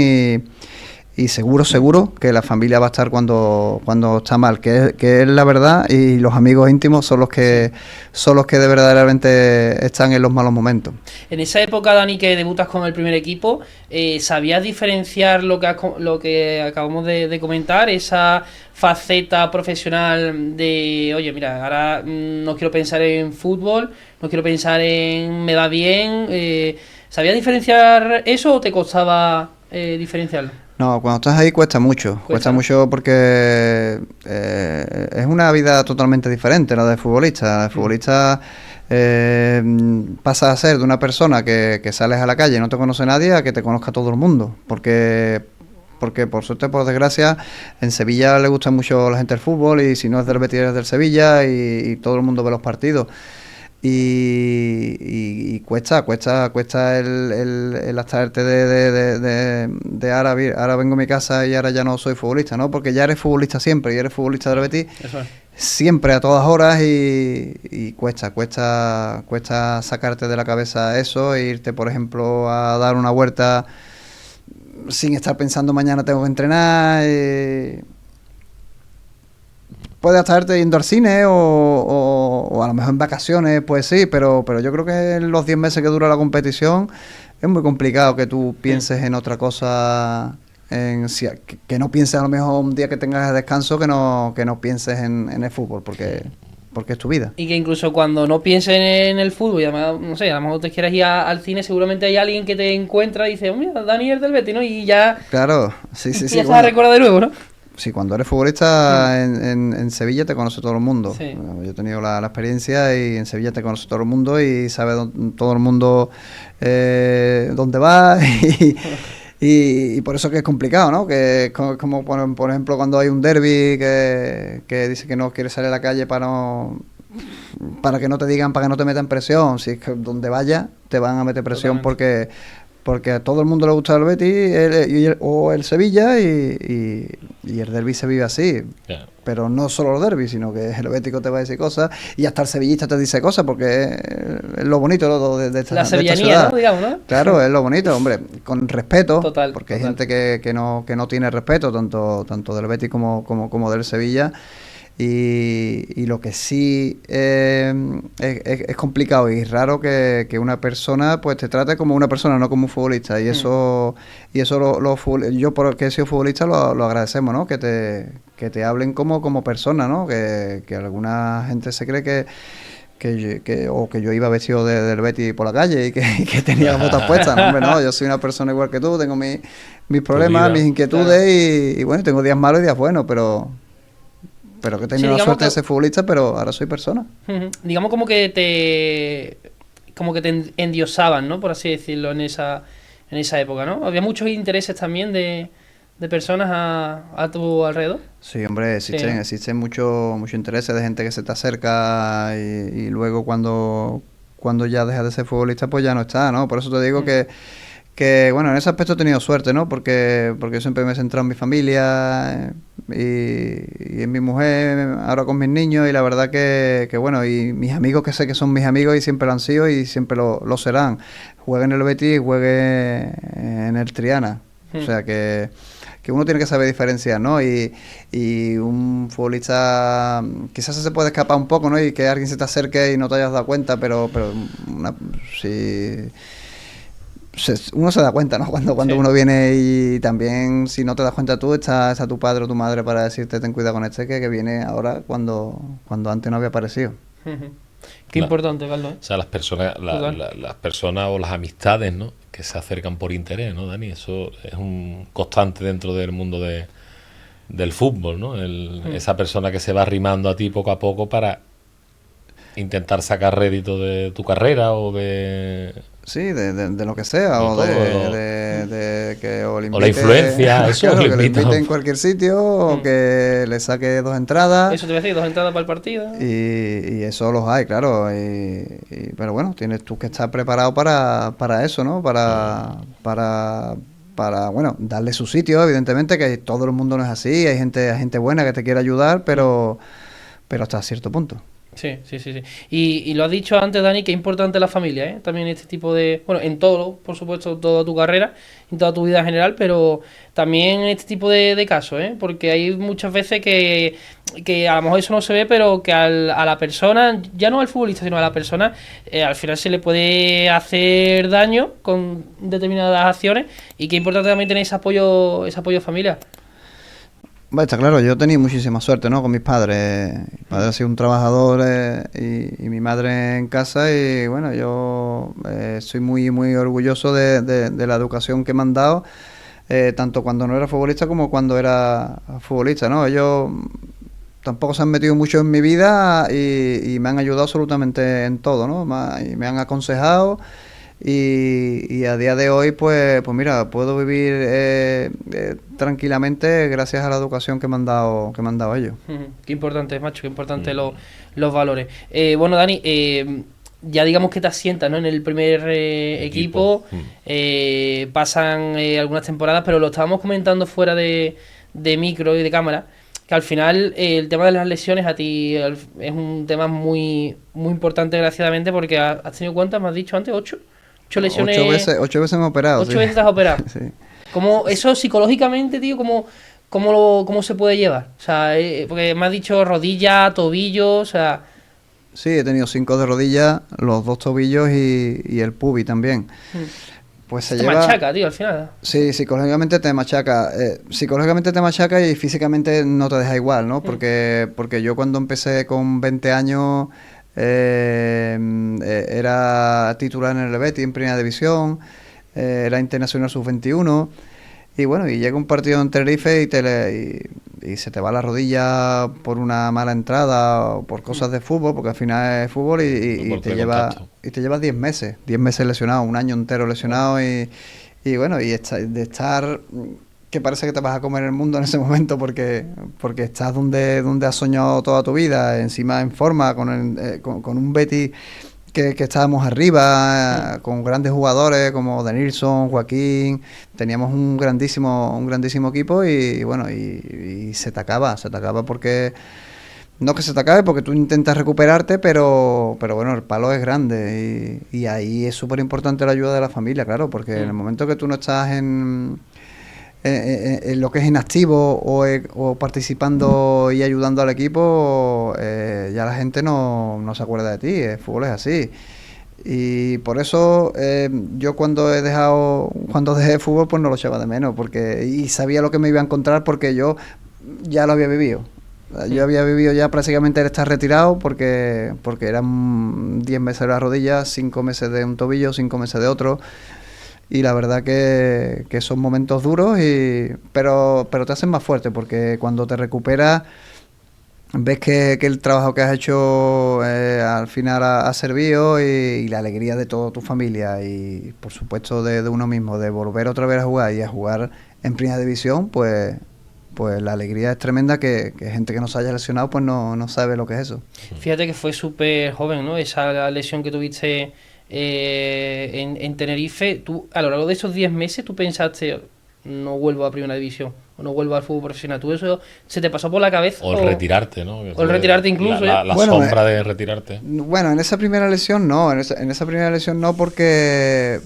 y seguro que la familia va a estar cuando está mal, que es la verdad, y los amigos íntimos son los que de verdaderamente están en los malos momentos. En esa época, Dani, que debutas con el primer equipo, ¿sabías diferenciar lo que acabamos de comentar, esa faceta profesional de, oye, mira, ahora no quiero pensar en fútbol, no quiero pensar en me va bien? ¿Sabías diferenciar eso o te costaba diferenciarlo? No, cuando estás ahí cuesta mucho porque es una vida totalmente diferente la de futbolista. La de futbolista pasa a ser de una persona que sales a la calle y no te conoce nadie a que te conozca todo el mundo, porque por suerte, por desgracia, en Sevilla le gusta mucho a la gente el fútbol, y si no es del Betis es del Sevilla, y todo el mundo ve los partidos. Y cuesta el abstraerte de ahora vengo a mi casa y ahora ya no soy futbolista, ¿no? Porque ya eres futbolista siempre, y eres futbolista del Betis siempre, a todas horas, y cuesta sacarte de la cabeza eso e irte, por ejemplo, a dar una vuelta sin estar pensando mañana tengo que entrenar. Puedes abstraerte yendo al cine o a lo mejor en vacaciones, pues sí, pero yo creo que en los 10 meses que dura la competición es muy complicado que tú pienses en otra cosa, que no pienses a lo mejor un día que tengas descanso, que no pienses en el fútbol, porque es tu vida. Y que incluso cuando no pienses en el fútbol y además, no sé, a lo mejor te quieras ir al cine, seguramente hay alguien que te encuentra y dice, oh, mira, Dani es del Betis, ¿no? Y ya... Claro, sí. Y ya se recuerda de nuevo, ¿no? Sí, cuando eres futbolista en Sevilla te conoce todo el mundo. Sí. Yo he tenido la experiencia, y en Sevilla te conoce todo el mundo y sabe todo el mundo dónde va y por eso que es complicado, ¿no? Que como por ejemplo cuando hay un derbi que dice que no quiere salir a la calle para que no te digan, para que no te metan presión. Si es que donde vaya te van a meter presión. Totalmente. porque a todo el mundo le gusta el Betis o el Sevilla y el derbi se vive así. Yeah. Pero no solo los derbis, sino que el bético te va a decir cosas y hasta el sevillista te dice cosas, porque es lo bonito de esta, la sevillanía, de esta ciudad, ¿no? Digamos, ¿no? Claro, es lo bonito, hombre, con respeto, Total, porque total. hay gente que no tiene respeto, tanto del Betis como del Sevilla. Y lo que sí es complicado y raro que una persona pues te trate como una persona, no como un futbolista. Y eso yo, porque he sido futbolista, lo agradecemos, ¿no? Que te hablen como persona, ¿no? Que alguna gente se cree que yo iba vestido del Betis por la calle y que tenía las botas puestas. No, hombre, no, yo soy una persona igual que tú, tengo mis problemas, mis inquietudes, claro. y bueno, tengo días malos y días buenos, pero que he tenido la suerte de ser futbolista, pero ahora soy persona. Digamos como que te endiosaban, ¿no? Por así decirlo, en esa época, ¿no? Había muchos intereses también de personas a tu alrededor. Sí, hombre, existen muchos intereses de gente que se te acerca y luego cuando ya dejas de ser futbolista, pues ya no está, ¿no? Por eso te digo que bueno, en ese aspecto he tenido suerte, ¿no? Porque yo siempre me he centrado en mi familia y en mi mujer, ahora con mis niños, y la verdad que bueno, y mis amigos, que sé que son mis amigos y siempre lo han sido y siempre lo serán. Juegue en el Betis, juegue en el Triana. O sea que uno tiene que saber diferenciar, ¿no? Y un futbolista quizás se puede escapar un poco, ¿no? Y que alguien se te acerque y no te hayas dado cuenta, pero si... uno se da cuenta, ¿no? Cuando sí. Uno viene, y también si no te das cuenta tú, está tu padre o tu madre para decirte ten cuidado con este que viene ahora cuando antes no había aparecido. Qué importante, Carlos. O sea, las personas o las amistades, ¿no? Que se acercan por interés, ¿no, Dani? Eso es un constante dentro del mundo del fútbol, ¿no? Esa persona que se va arrimando a ti poco a poco para intentar sacar rédito de tu carrera o de... Sí, de lo que sea, o le invite, o la influencia, eso, claro, que le invite en cualquier sitio, o que le saque 2 entradas. Eso te voy a decir, 2 entradas para el partido. Y eso los hay, claro. Pero bueno, tienes tú que estar preparado para eso, ¿no? Para bueno, darle su sitio, evidentemente, que todo el mundo no es así, hay gente buena que te quiere ayudar, pero hasta cierto punto. Sí. Y lo has dicho antes, Dani, que es importante la familia, ¿eh? También este tipo de... Bueno, en todo, por supuesto, toda tu carrera, en toda tu vida en general, pero también en este tipo de casos, ¿eh? Porque hay muchas veces que a lo mejor eso no se ve, pero que a la persona, ya no al futbolista, sino a la persona, al final se le puede hacer daño con determinadas acciones, y que es importante también tener ese apoyo familiar. Bueno, está claro, yo he tenido muchísima suerte, ¿no? Con mis padres. Mi padre ha sido un trabajador y mi madre en casa, y bueno, yo soy muy muy orgulloso de la educación que me han dado, tanto cuando no era futbolista como cuando era futbolista, ¿no? Ellos tampoco se han metido mucho en mi vida y me han ayudado absolutamente en todo, ¿no? Y me han aconsejado. Y a día de hoy, pues mira, puedo vivir tranquilamente gracias a la educación que me han dado ellos. Qué importante, macho, qué importante los valores. Bueno, Dani, ya digamos que te asientas, ¿no? En el primer equipo. Pasan algunas temporadas, pero lo estábamos comentando fuera de micro y de cámara, que al final el tema de las lesiones a ti es un tema muy muy importante, desgraciadamente, porque has tenido, ¿cuántas me has dicho antes? 8 lesiones. 8 veces me he operado. 8 veces te has operado. Sí. ¿Cómo eso psicológicamente, tío, cómo se puede llevar? O sea, porque me has dicho rodilla, tobillo, o sea... Sí, he tenido 5 de rodilla, los 2 tobillos y el pubi también. Pues se lleva... machaca, tío, al final. Sí, psicológicamente te machaca. Y físicamente no te deja igual, ¿no? Porque yo cuando empecé con 20 años... era titular en el Betis en Primera División, era internacional sub-21, y bueno, y llega un partido en Tenerife y se te va la rodilla por una mala entrada o por cosas de fútbol, porque al final es fútbol, y te lleva 10 meses lesionado, un año entero lesionado, y bueno, y de estar que parece que te vas a comer el mundo en ese momento, porque estás donde has soñado toda tu vida, encima en forma, con un Betis que estábamos arriba, con grandes jugadores como Denilson, Joaquín, teníamos un grandísimo equipo y bueno, y se te acaba porque... No que se te acabe porque tú intentas recuperarte, pero bueno, el palo es grande y ahí es súper importante la ayuda de la familia, claro, porque en el momento que tú no estás en lo que es inactivo o participando y ayudando al equipo, ya la gente no se acuerda de ti, el fútbol es así. Y por eso yo cuando dejé el fútbol pues no lo echaba de menos, y sabía lo que me iba a encontrar porque yo ya lo había vivido. Yo había vivido ya prácticamente el estar retirado porque eran 10 meses de la rodilla, 5 meses de un tobillo, 5 meses de otro. Y la verdad que son momentos duros, pero te hacen más fuerte porque cuando te recuperas ves que el trabajo que has hecho al final ha servido y la alegría de toda tu familia y por supuesto de uno mismo, de volver otra vez a jugar y a jugar en primera división, pues la alegría es tremenda que gente que no se haya lesionado pues no sabe lo que es eso. Fíjate que fue súper joven, ¿no? Esa lesión que tuviste en Tenerife. Tú, a lo largo de esos 10 meses, tú pensaste, no vuelvo a primera división, o no vuelvo al fútbol profesional. ¿Tú eso se te pasó por la cabeza? O el retirarte, ¿no? O el retirarte incluso. La bueno, sombra de retirarte. Bueno, en esa primera lesión no, en esa primera lesión no porque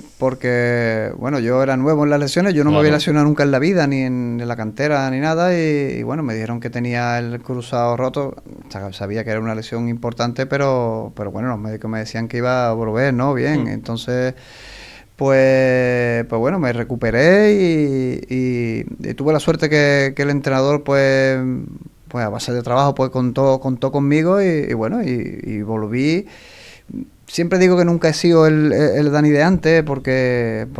bueno, yo era nuevo en las lesiones, yo no me había lesionado nunca en la vida, ni en la cantera, ni nada, y bueno, me dijeron que tenía el cruzado roto, sabía que era una lesión importante, pero bueno, los médicos me decían que iba a volver, ¿no? Bien, entonces... Pues bueno, me recuperé y tuve la suerte que el entrenador pues a base de trabajo pues contó conmigo y bueno, y volví. Siempre digo que nunca he sido el Dani de antes porque a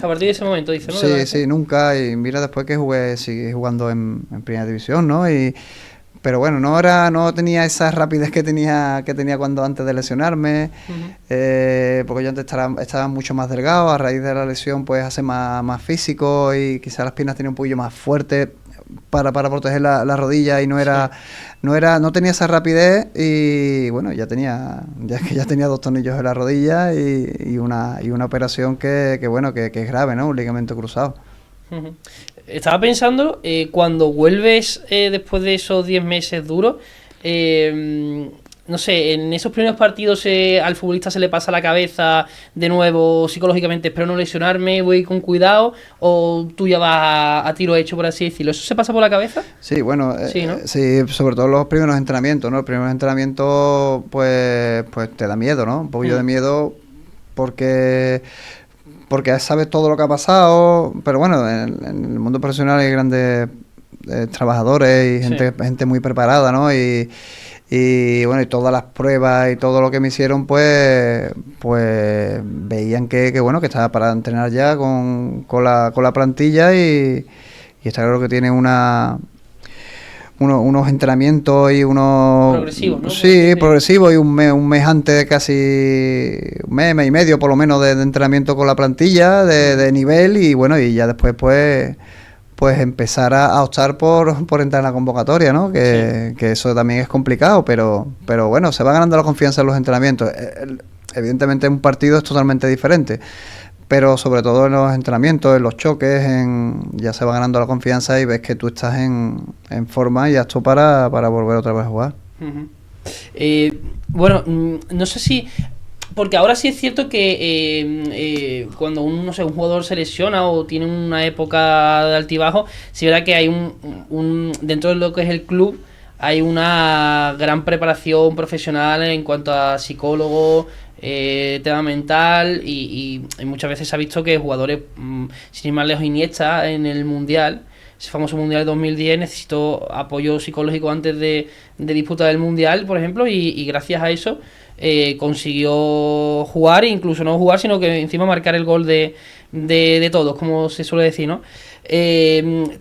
partir de ese momento dice, ¿no? Sí, nunca, y mira después que seguí jugando en primera división, ¿no? Pero bueno, no tenía esa rapidez que tenía cuando antes de lesionarme, porque yo antes estaba mucho más delgado, a raíz de la lesión pues hace más físico y quizás las piernas tenía un poquillo más fuerte para proteger la rodilla y no tenía esa rapidez y bueno, ya tenía 2 tornillos en la rodilla y una operación que es grave, ¿no? Un ligamento cruzado. Estaba pensando, cuando vuelves después de esos 10 meses duros, no sé, en esos primeros partidos al futbolista se le pasa la cabeza de nuevo psicológicamente, espero no lesionarme, voy con cuidado, o tú ya vas a tiro hecho, por así decirlo. ¿Eso se pasa por la cabeza? Sí, bueno, sí, ¿no? Sí, sobre todo los primeros entrenamientos, ¿no? Los primeros entrenamientos pues te da miedo, ¿no? Un poquillo de miedo porque sabes todo lo que ha pasado, pero bueno, en el mundo profesional hay grandes trabajadores y gente muy preparada, ¿no? Y bueno, y todas las pruebas y todo lo que me hicieron, pues veían que bueno, que estaba para entrenar ya con la plantilla y está claro que tiene unos entrenamientos y unos... Progresivos, ¿no? Sí, progresivos y un mes antes, casi un mes y medio por lo menos de entrenamiento con la plantilla de nivel y bueno, y ya después pues empezar a optar por entrar en la convocatoria, ¿no? Que eso también es complicado, pero bueno, se va ganando la confianza en los entrenamientos. Evidentemente un partido es totalmente diferente, pero sobre todo en los entrenamientos, en los choques, ya se va ganando la confianza y ves que tú estás en forma y apto para volver otra vez a jugar. Bueno, no sé si... Porque ahora sí es cierto que cuando un jugador se lesiona o tiene una época de altibajo, sí es verdad que hay dentro de lo que es el club hay una gran preparación profesional en cuanto a psicólogo, tema mental y muchas veces se ha visto que jugadores, sin ir más lejos, Iniesta en el Mundial, ese famoso Mundial de 2010, necesitó apoyo psicológico antes de disputar el Mundial, por ejemplo, y gracias a eso consiguió jugar, e incluso no jugar, sino que encima marcar el gol de todos, como se suele decir, ¿no?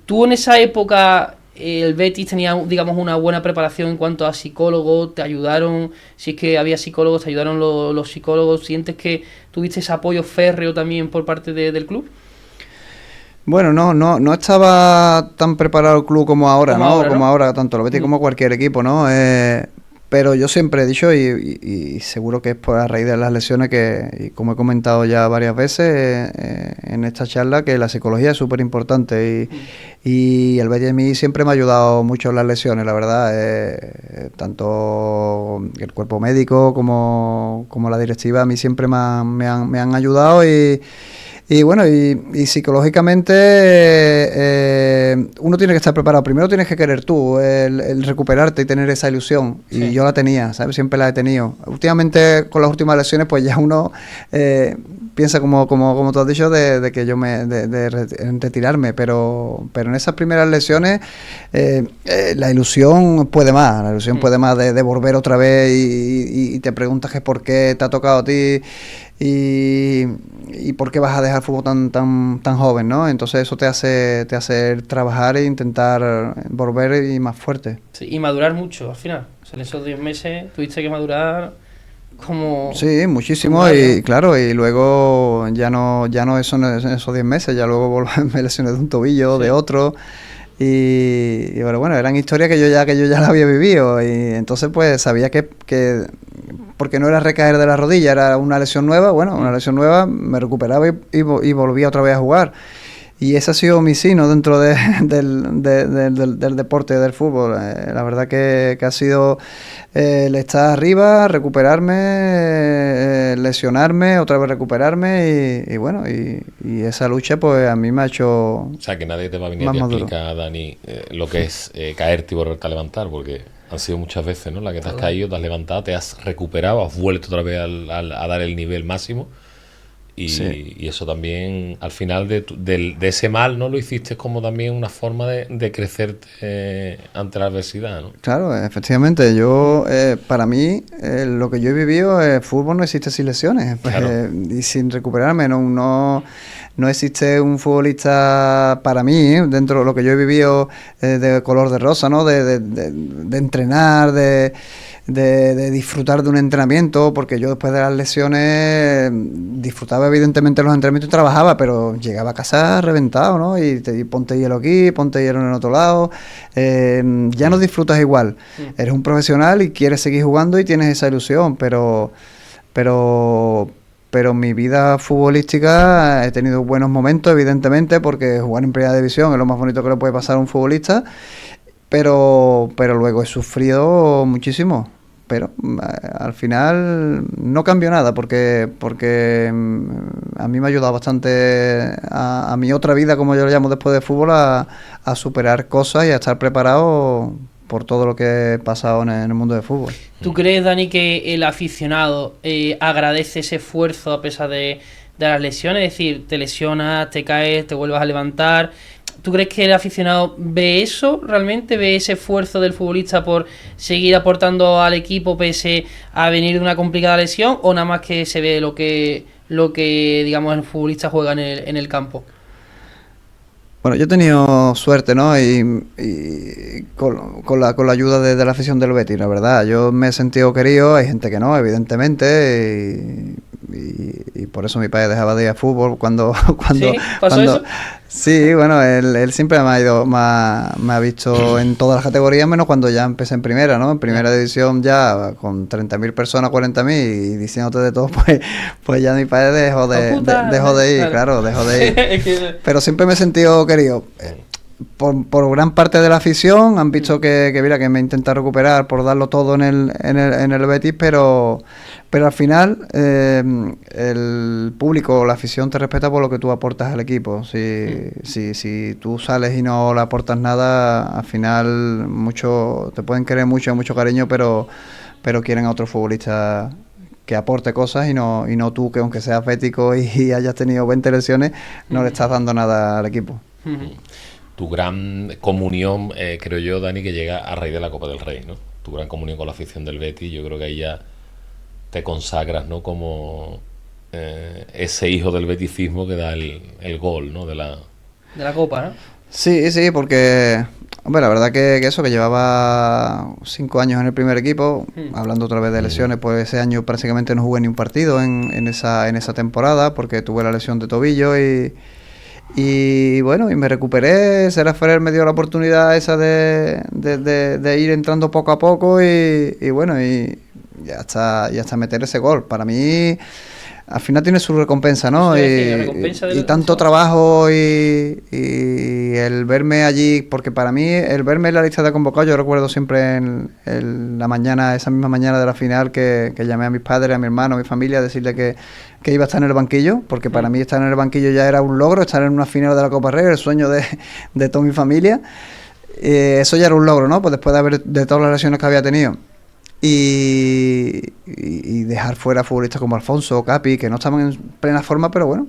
Tú en esa época, el Betis tenía, digamos, una buena preparación en cuanto a psicólogos, te ayudaron, si es que había psicólogos, te ayudaron los psicólogos, ¿sientes que tuviste ese apoyo férreo también por parte del club? Bueno, no estaba tan preparado el club como ahora, ¿no? Como ahora, tanto el Betis como cualquier equipo, ¿no? Pero yo siempre he dicho, y seguro que es por a raíz de las lesiones que, y como he comentado ya varias veces en esta charla, que la psicología es súper importante y el Betis a mí siempre me ha ayudado mucho en las lesiones, la verdad. Tanto el cuerpo médico como la directiva a mí siempre me han ayudado y bueno, y psicológicamente uno tiene que estar preparado. Primero tienes que querer tú, el recuperarte y tener esa ilusión. Sí. Y yo la tenía, ¿sabes? Siempre la he tenido. Últimamente, con las últimas lesiones, pues ya uno piensa, como tú has dicho, de que yo en retirarme. Pero en esas primeras lesiones, la ilusión puede más. La ilusión puede más de volver otra vez y te preguntas que por qué te ha tocado a ti. Y por qué vas a dejar el fútbol tan joven, ¿no? Entonces eso te hace trabajar e intentar volver y más fuerte. Sí, y madurar mucho al final. O sea, en esos 10 meses tuviste que madurar como... Sí, muchísimo, y claro, y luego ya no eso en esos 10 meses, ya luego me lesioné de un tobillo, sí, de otro. Y bueno, eran historias que yo ya la había vivido, y entonces pues sabía que porque no era recaer de la rodilla, era una lesión nueva, una lesión nueva, me recuperaba y volvía otra vez a jugar. Y ese ha sido mi sino dentro del deporte, del fútbol. La verdad que ha sido el estar arriba, recuperarme, lesionarme, otra vez recuperarme y esa lucha pues a mí me ha hecho... O sea, que nadie te va a venir a explicar, Dani, lo que es caerte y volverte a levantar, porque han sido muchas veces, ¿no? La que te has caído, te has levantado, te has recuperado, has vuelto otra vez a dar el nivel máximo. Y eso también, al final de ese mal, ¿no? Lo hiciste como también una forma de crecerte ante la adversidad, ¿no? Claro, efectivamente. Yo, para mí, lo que yo he vivido, el fútbol no existe sin lesiones. Claro. Y sin recuperarme, no existe un futbolista para mí, dentro de lo que yo he vivido de color de rosa, ¿no? De entrenar, de disfrutar de un entrenamiento, porque yo después de las lesiones disfrutaba evidentemente los entrenamientos y trabajaba, pero llegaba a casa reventado, ¿no? Y ponte hielo aquí, ponte hielo en el otro lado, ya no disfrutas igual. Eres un profesional y quieres seguir jugando y tienes esa ilusión, pero mi vida futbolística he tenido buenos momentos, evidentemente, porque jugar en primera división es lo más bonito que le puede pasar a un futbolista. Pero luego he sufrido muchísimo, pero al final no cambió nada porque a mí me ha ayudado bastante a mi otra vida, como yo lo llamo después de fútbol, a superar cosas y a estar preparado por todo lo que he pasado en el mundo del fútbol. ¿Tú crees, Dani, que el aficionado agradece ese esfuerzo a pesar de las lesiones? Es decir, te lesionas, te caes, te vuelves a levantar... ¿Tú crees que el aficionado ve eso realmente? ¿Ve ese esfuerzo del futbolista por seguir aportando al equipo pese a venir de una complicada lesión? ¿O nada más que se ve lo que digamos, el futbolista juega en el campo? Bueno, yo he tenido suerte, ¿no? Y con la ayuda de la afición del Betis, la verdad. Yo me he sentido querido, hay gente que no, evidentemente, y por eso mi padre dejaba de ir a fútbol cuando ¿Sí? ¿Pasó eso? Sí, bueno, él siempre me ha visto en todas las categorías, menos cuando ya empecé en primera, ¿no? En primera división ya con 30.000 personas, 40.000 y diciéndote de todo, pues ya mi padre dejó de ir, claro, dejó de ir. Pero siempre me he sentido querido. Por gran parte de la afición han visto que mira, que me intenta recuperar por darlo todo en el Betis, pero al final el público, la afición te respeta por lo que tú aportas al equipo. Si tú sales y no le aportas nada, al final te pueden querer mucho, mucho cariño, pero quieren a otro futbolista que aporte cosas y no tú, que aunque seas bético y hayas tenido 20 lesiones, no le estás dando nada al equipo. Tu gran comunión, creo yo, Dani, que llega a raíz de la Copa del Rey, ¿no? Tu gran comunión con la afición del Betis, yo creo que ahí ya te consagras, ¿no? Como ese hijo del beticismo que da el gol, ¿no? De la Copa, ¿no? Sí, porque, hombre, la verdad que eso, que llevaba 5 años en el primer equipo, hablando otra vez de lesiones, pues ese año prácticamente no jugué ni un partido en esa temporada, porque tuve la lesión de tobillo Y bueno, y me recuperé. Seraferrer me dio la oportunidad esa de ir entrando poco a poco y bueno, y hasta meter ese gol. Para mí, al final tiene su recompensa, ¿no? Y tanto trabajo y el verme allí, porque para mí el verme en la lista de convocados, yo recuerdo siempre en la mañana, esa misma mañana de la final, que llamé a mis padres, a mi hermano, a mi familia, a decirle que iba a estar en el banquillo, porque para mí estar en el banquillo ya era un logro, estar en una final de la Copa Rey, el sueño de toda mi familia. Eso ya era un logro, ¿no? Pues después de todas las lesiones que había tenido. Y dejar fuera a futbolistas como Alfonso o Capi, que no estaban en plena forma, pero bueno,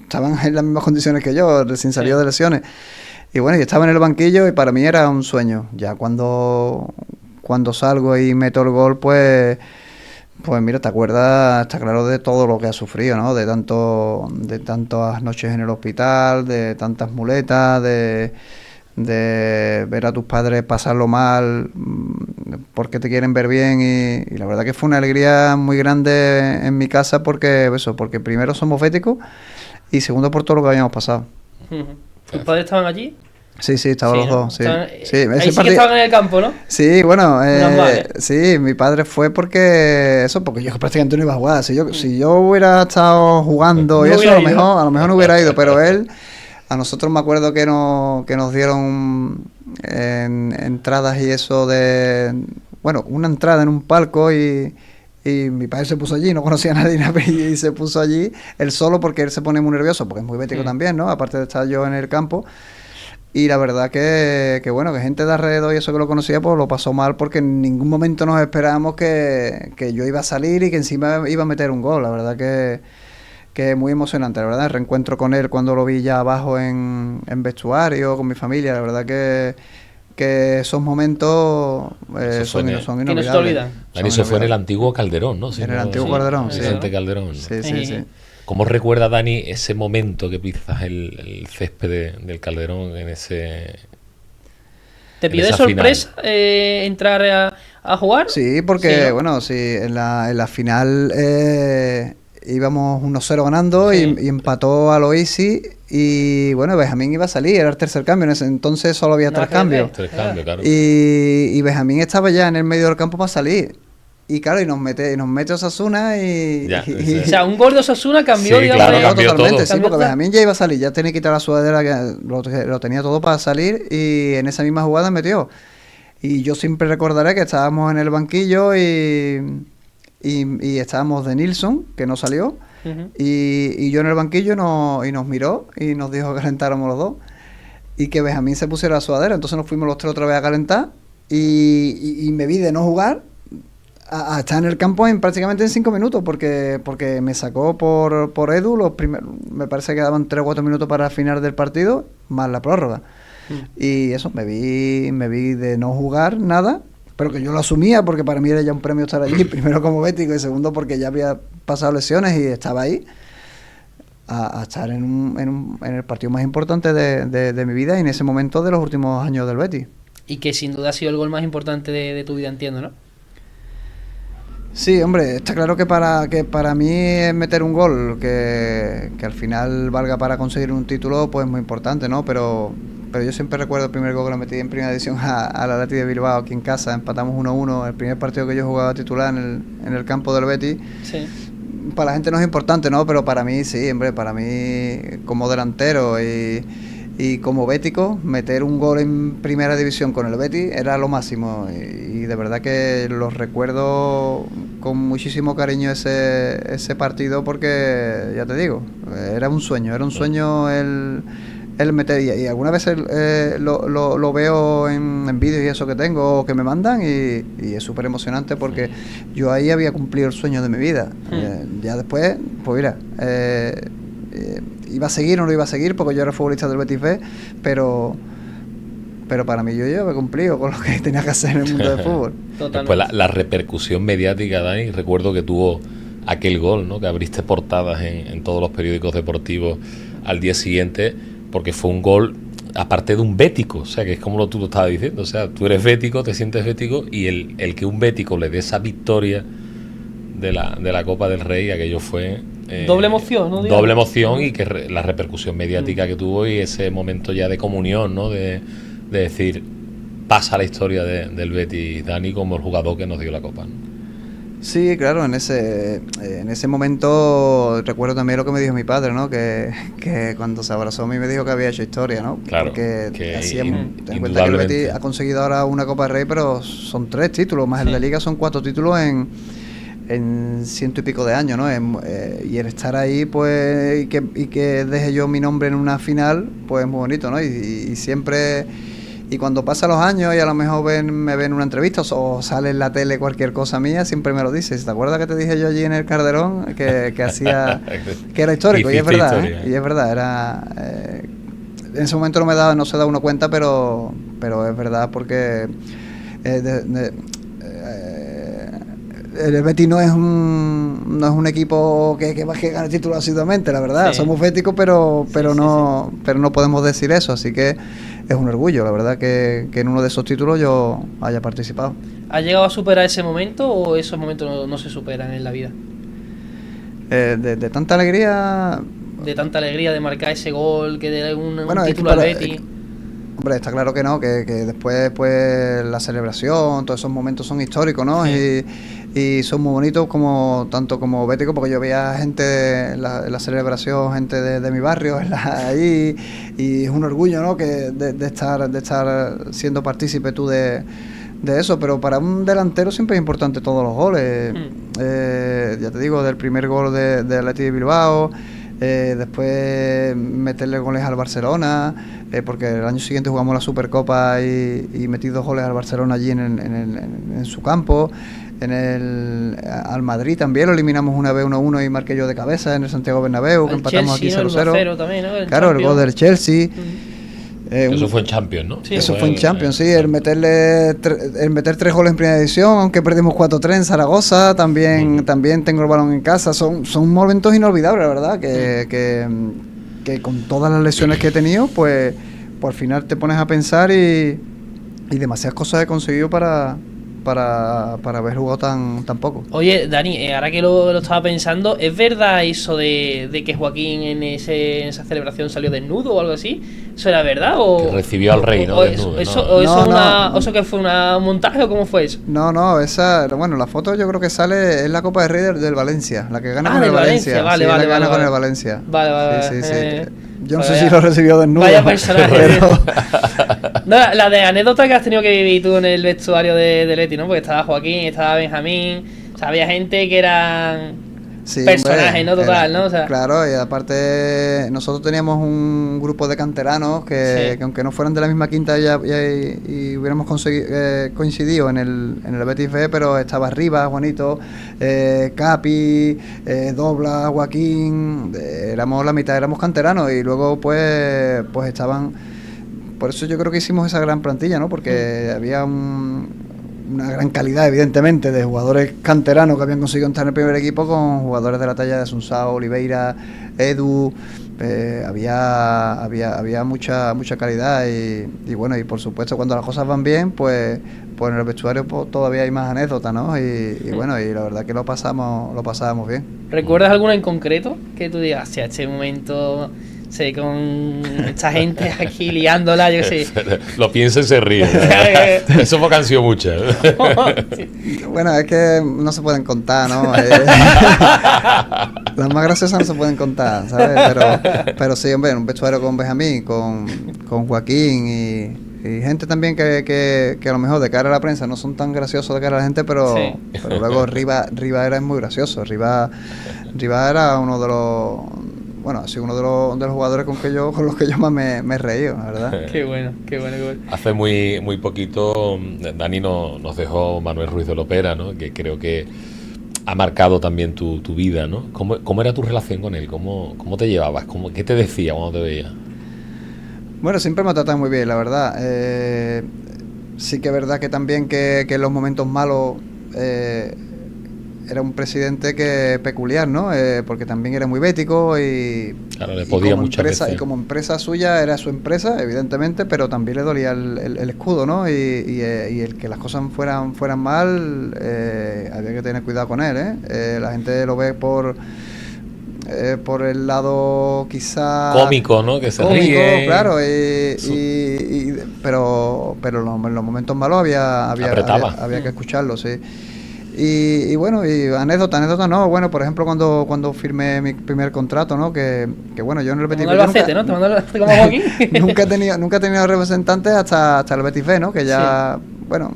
estaban en las mismas condiciones que yo, recién salido de lesiones. Y bueno, y estaba en el banquillo y para mí era un sueño. Ya cuando salgo y meto el gol, pues mira, te acuerdas, está claro, de todo lo que has sufrido, ¿no? De tantas noches en el hospital, de tantas muletas, de ver a tus padres pasarlo mal porque te quieren ver bien y la verdad que fue una alegría muy grande en mi casa porque primero somos béticos y segundo por todo lo que habíamos pasado. ¿Tus padres estaban allí? Sí, estaban los dos. Sí. Ahí sí que estaban en el campo, ¿no? Sí, bueno, sí, mi padre fue porque yo prácticamente no iba a jugar. Si yo hubiera estado jugando y eso, a lo mejor no hubiera ido, pero él... A nosotros me acuerdo que nos dieron entradas y eso una entrada en un palco y mi padre se puso allí, no conocía a nadie y se puso allí él solo porque él se pone muy nervioso, porque es muy bético también, ¿no? Aparte de estar yo en el campo. Y la verdad que bueno, que gente de alrededor y eso que lo conocía, pues lo pasó mal porque en ningún momento nos esperábamos que yo iba a salir y que encima iba a meter un gol. La verdad que es muy emocionante, la verdad, el reencuentro con él cuando lo vi ya abajo en vestuario, con mi familia, la verdad que esos momentos son inolvidables. Dani, eso fue en el antiguo Calderón, ¿no? En el antiguo Calderón, sí. Vicente Calderón, ¿no? Sí. ¿Cómo recuerda, Dani, ese momento que pisas el césped del Calderón en ese... ¿Te pide de sorpresa entrar a jugar? Sí, porque, bueno, sí, en la final... íbamos 1-0 ganando y empató a Loisi y bueno, Benjamín iba a salir, era el tercer cambio, en ese entonces solo había tres cambios. Claro. Y Benjamín estaba ya en el medio del campo para salir. Y claro, y nos mete Osasuna O sea, un gol de Osasuna cambió, sí, digamos, claro, cambió totalmente, todo. Sí, porque Benjamín ya iba a salir, ya tenía que quitar la sudadera, que lo tenía todo para salir y en esa misma jugada metió. Y yo siempre recordaré que estábamos en el banquillo y estábamos de Nilsson, que no salió, y yo en el banquillo y nos miró y nos dijo que calentáramos los dos y que Benjamín se pusiera la sudadera. Entonces nos fuimos los tres otra vez a calentar y me vi de no jugar a estar en el campo prácticamente en 5 minutos porque me sacó por Edu, me parece que daban 3 o 4 minutos para el final del partido, más la prórroga. Y eso, me vi de no jugar nada, pero que yo lo asumía porque para mí era ya un premio estar allí, primero como bético y segundo porque ya había pasado lesiones y estaba ahí a estar en el partido más importante de mi vida y en ese momento de los últimos años del Betis. Y que sin duda ha sido el gol más importante de tu vida, entiendo, ¿no? Sí, hombre, está claro que para mí es meter un gol que al final valga para conseguir un título, pues es muy importante, ¿no? Pero yo siempre recuerdo el primer gol que lo metí en primera división a la Athletic de Bilbao aquí en casa, empatamos 1-1, el primer partido que yo jugaba titular en el campo del Betis. Sí. Para la gente no es importante, ¿no? Pero para mí sí, hombre, para mí como delantero y como bético, meter un gol en primera división con el Betis era lo máximo y de verdad que lo recuerdo con muchísimo cariño ese partido porque, ya te digo, era un sueño el meter y algunas veces lo veo en vídeos y eso que tengo o que me mandan y es súper emocionante porque yo ahí había cumplido el sueño de mi vida. Ya después, pues mira, iba a seguir o no iba a seguir porque yo era futbolista del Betis B, pero para mí yo ya había cumplido con lo que tenía que hacer en el mundo del fútbol. Después la repercusión mediática, Dani, recuerdo que tuvo aquel gol, ¿no? Que abriste portadas en todos los periódicos deportivos al día siguiente, porque fue un gol, aparte de un bético, o sea, que es como tú lo estabas diciendo, o sea, tú eres bético, te sientes bético, y el que un bético le dé esa victoria de la Copa del Rey, aquello fue doble emoción, ¿no? Doble emoción y que la repercusión mediática que tuvo y ese momento ya de comunión, ¿no? De decir, pasa la historia del Betis Dani como el jugador que nos dio la Copa, ¿no? Sí, claro, en ese momento recuerdo también lo que me dijo mi padre, ¿no? Que cuando se abrazó a mí me dijo que había hecho historia, ¿no? Claro, porque que ten en cuenta que el Betis ha conseguido ahora una Copa del Rey, pero son 3 títulos, más el de Liga son 4 títulos en 100 y pico de años, ¿no? Y el estar ahí, pues, y que deje yo mi nombre en una final, pues es muy bonito, ¿no? Y siempre... Y cuando pasan los años y a lo mejor me ven una entrevista o sale en la tele cualquier cosa mía, siempre me lo dices. ¿Te acuerdas que te dije yo allí en el Calderón que hacía, que era histórico? Y es verdad, y es verdad, era... en ese momento no se da uno cuenta, pero es verdad porque el Betis no es un equipo que gane títulos asiduamente, la verdad. Sí. Somos béticos, pero no podemos decir eso, así que es un orgullo, la verdad, que en uno de esos títulos yo haya participado. ¿Has llegado a superar ese momento o esos momentos no se superan en la vida? De tanta alegría... De tanta alegría de marcar ese gol, que de un título al Betis... Hombre, está claro que no, que después pues la celebración, todos esos momentos son históricos, ¿no? Sí. Y son muy bonitos tanto como bético, porque yo veía gente en la celebración, gente de mi barrio ahí, y es un orgullo, ¿no? Que de estar siendo partícipe tú de eso, pero para un delantero siempre es importante todos los goles. Ya te digo, del primer gol de Athletic de Bilbao. Después meterle goles al Barcelona, porque el año siguiente jugamos la Supercopa y metí 2 goles al Barcelona allí en su campo. Al Madrid también lo eliminamos una vez 1-1 y marqué yo de cabeza en el Santiago Bernabéu, que empatamos Chelsea, aquí 0-0. También, ¿no? Claro, el gol del Chelsea. Eso fue en Champions, ¿no? Sí, eso fue en Champions, sí. El meter 3 goles en primera división, aunque perdimos 4-3 en Zaragoza, también tengo el balón en casa. Son momentos inolvidables, la verdad, que con todas las lesiones que he tenido, pues al final te pones a pensar y demasiadas cosas he conseguido para haber jugado tan poco. Oye, Dani, ahora que lo estaba pensando, ¿es verdad eso de que Joaquín en esa celebración salió desnudo o algo así? ¿Eso era verdad? ¿O que recibió al rey, ¿no? Desnudo, ¿Eso que fue un montaje o cómo fue eso? No, la foto yo creo que sale en la Copa de Rey del Valencia, la que gana con el Valencia. Vale, con el Valencia. Vale. Sí. Yo no sé si lo recibió desnudo. Vaya personaje. Pero... No, la de anécdota que has tenido que vivir tú en el vestuario de Leti, ¿no? Porque estaba Joaquín, estaba Benjamín, o sea, había gente que eran personajes, ¿no? Total, ¿no? O sea, claro, y aparte nosotros teníamos un grupo de canteranos que aunque no fueran de la misma quinta y hubiéramos coincidido en el Betis B, pero estaba Rivas, Juanito, Capi, Dobla, Joaquín, éramos la mitad, éramos canteranos y luego pues estaban... Por eso yo creo que hicimos esa gran plantilla, ¿no? Porque había una gran calidad, evidentemente, de jugadores canteranos que habían conseguido entrar en el primer equipo con jugadores de la talla de Asunsao, Oliveira, Edu. Había mucha calidad y bueno, y por supuesto cuando las cosas van bien, pues en el vestuario pues, todavía hay más anécdotas, ¿no? Y bueno, y la verdad que lo pasábamos bien. ¿Recuerdas alguna en concreto que tú digas, hacia este momento... Sí, con esta gente aquí liándola, yo sé. Lo piensa y se ríe. Eso fue que han sido muchas. Bueno, es que no se pueden contar, ¿no? Las más graciosas no se pueden contar, ¿sabes? Pero sí, hombre, un vestuario con Benjamín, con Joaquín y gente también que a lo mejor de cara a la prensa no son tan graciosos de cara a la gente, pero luego Riva era muy gracioso. Riva era uno de los... Bueno, ha sido uno de los jugadores con los que yo más me he reído, la verdad. Qué bueno. Hace muy poquito Dani nos dejó Manuel Ruiz de Lopera, ¿no? Que creo que ha marcado también tu vida, ¿no? ¿Cómo era tu relación con él? ¿Cómo te llevabas? ¿Qué te decía cuando te veía? Bueno, siempre me ha tratado muy bien, la verdad. Sí que es verdad que también que en los momentos malos... era un presidente peculiar, ¿no? Porque también era muy bético y... Claro, le podía muchas veces. Y como empresa suya, era su empresa, evidentemente, pero también le dolía el escudo, ¿no? Y el que las cosas fueran mal, había que tener cuidado con él, ¿eh? La gente lo ve por el lado quizá cómico, ¿no? Que se cómico, ríe. claro, pero en los momentos malos había que escucharlo, sí. Y bueno, y anécdota no, bueno, por ejemplo, cuando firmé mi primer contrato, ¿no? Que bueno, yo en el Betis B nunca he tenido representantes hasta el Betis B, ¿no? Que ya, sí. Bueno,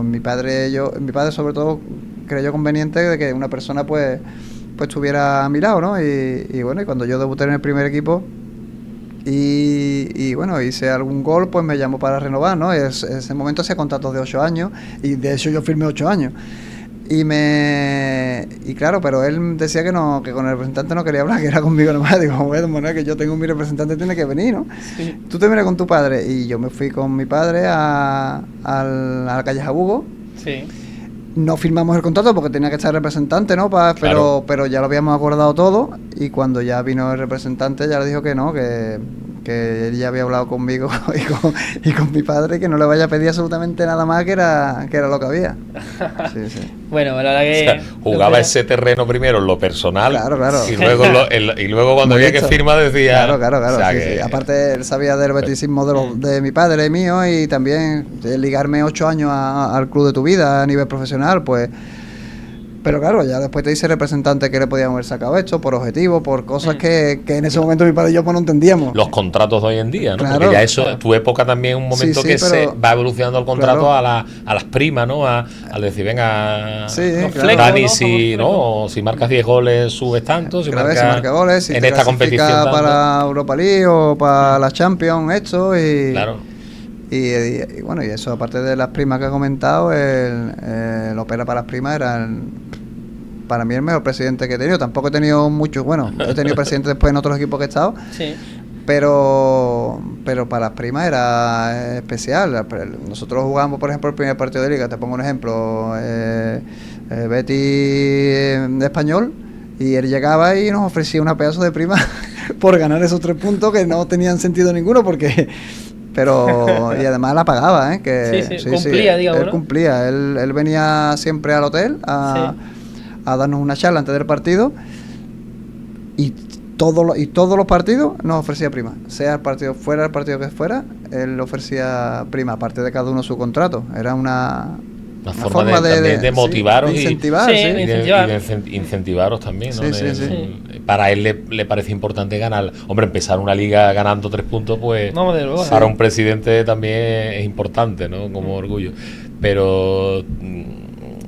mi padre sobre todo creyó conveniente de que una persona pues estuviera a mi lado, ¿no? Y bueno, y cuando yo debuté en el primer equipo y bueno, hice algún gol, pues me llamó para renovar, ¿no? Ese momento hacía contratos de 8 años y de hecho yo firmé 8 años. Y claro, pero él decía que no, que con el representante no quería hablar, que era conmigo nomás. Digo, bueno, que yo tengo mi representante, tiene que venir, ¿no? Sí. Tú te vienes con tu padre. Y yo me fui con mi padre a la calle Jabugo. Sí. No firmamos el contrato porque tenía que estar el representante, ¿no? Claro. Pero ya lo habíamos acordado todo. Y cuando ya vino el representante, ya le dijo que no, que él ya había hablado conmigo y con mi padre, que no le vaya a pedir absolutamente nada más, que era lo que había. Sí, sí. Bueno, la verdad que... O sea, jugaba ese terreno primero en lo personal, claro. Y luego cuando había que firmar decía... Claro, o sea, sí, sí. Aparte él sabía del betisismo de mi padre y mío, y también de ligarme 8 años al club de tu vida a nivel profesional, pues... Pero claro, ya después te dice representante que le podíamos haber sacado esto por objetivo, por cosas que en ese momento mi padre y yo pues no entendíamos. Los contratos de hoy en día, ¿no? Claro, porque ya eso, tu época también es un momento que se va evolucionando el contrato, claro, a las primas, ¿no? Al decir, venga, claro, Dani, ¿no? Si marcas 10 goles, subes tanto. Si marca goles, si en te esta competición para Europa League o para la Champions, esto y... Claro. Y bueno, y eso aparte de las primas que he comentado, el Opera para las primas era para mí el mejor presidente que he tenido. Tampoco he tenido muchos, bueno, he tenido presidentes después en otros equipos que he estado, sí, pero para las primas era especial. Nosotros jugamos, por ejemplo, el primer partido de liga, te pongo un ejemplo, Betis Español, y él llegaba y nos ofrecía una pedazo de prima por ganar esos 3 puntos que no tenían sentido ninguno, porque... y además la pagaba, ¿eh? Que sí, cumplía, digamos, él, ¿no? Cumplía, él venía siempre al hotel a darnos una charla antes del partido, y todos los partidos nos ofrecía prima, sea el partido fuera, el partido que fuera, él ofrecía prima, aparte de cada uno su contrato. Era una forma de motivaros, de incentivar, y incentivaros también, ¿no? Sí. Para él le parece importante ganar. Hombre, empezar una liga ganando 3 puntos, pues para un presidente también es importante, ¿no? Como orgullo. Pero...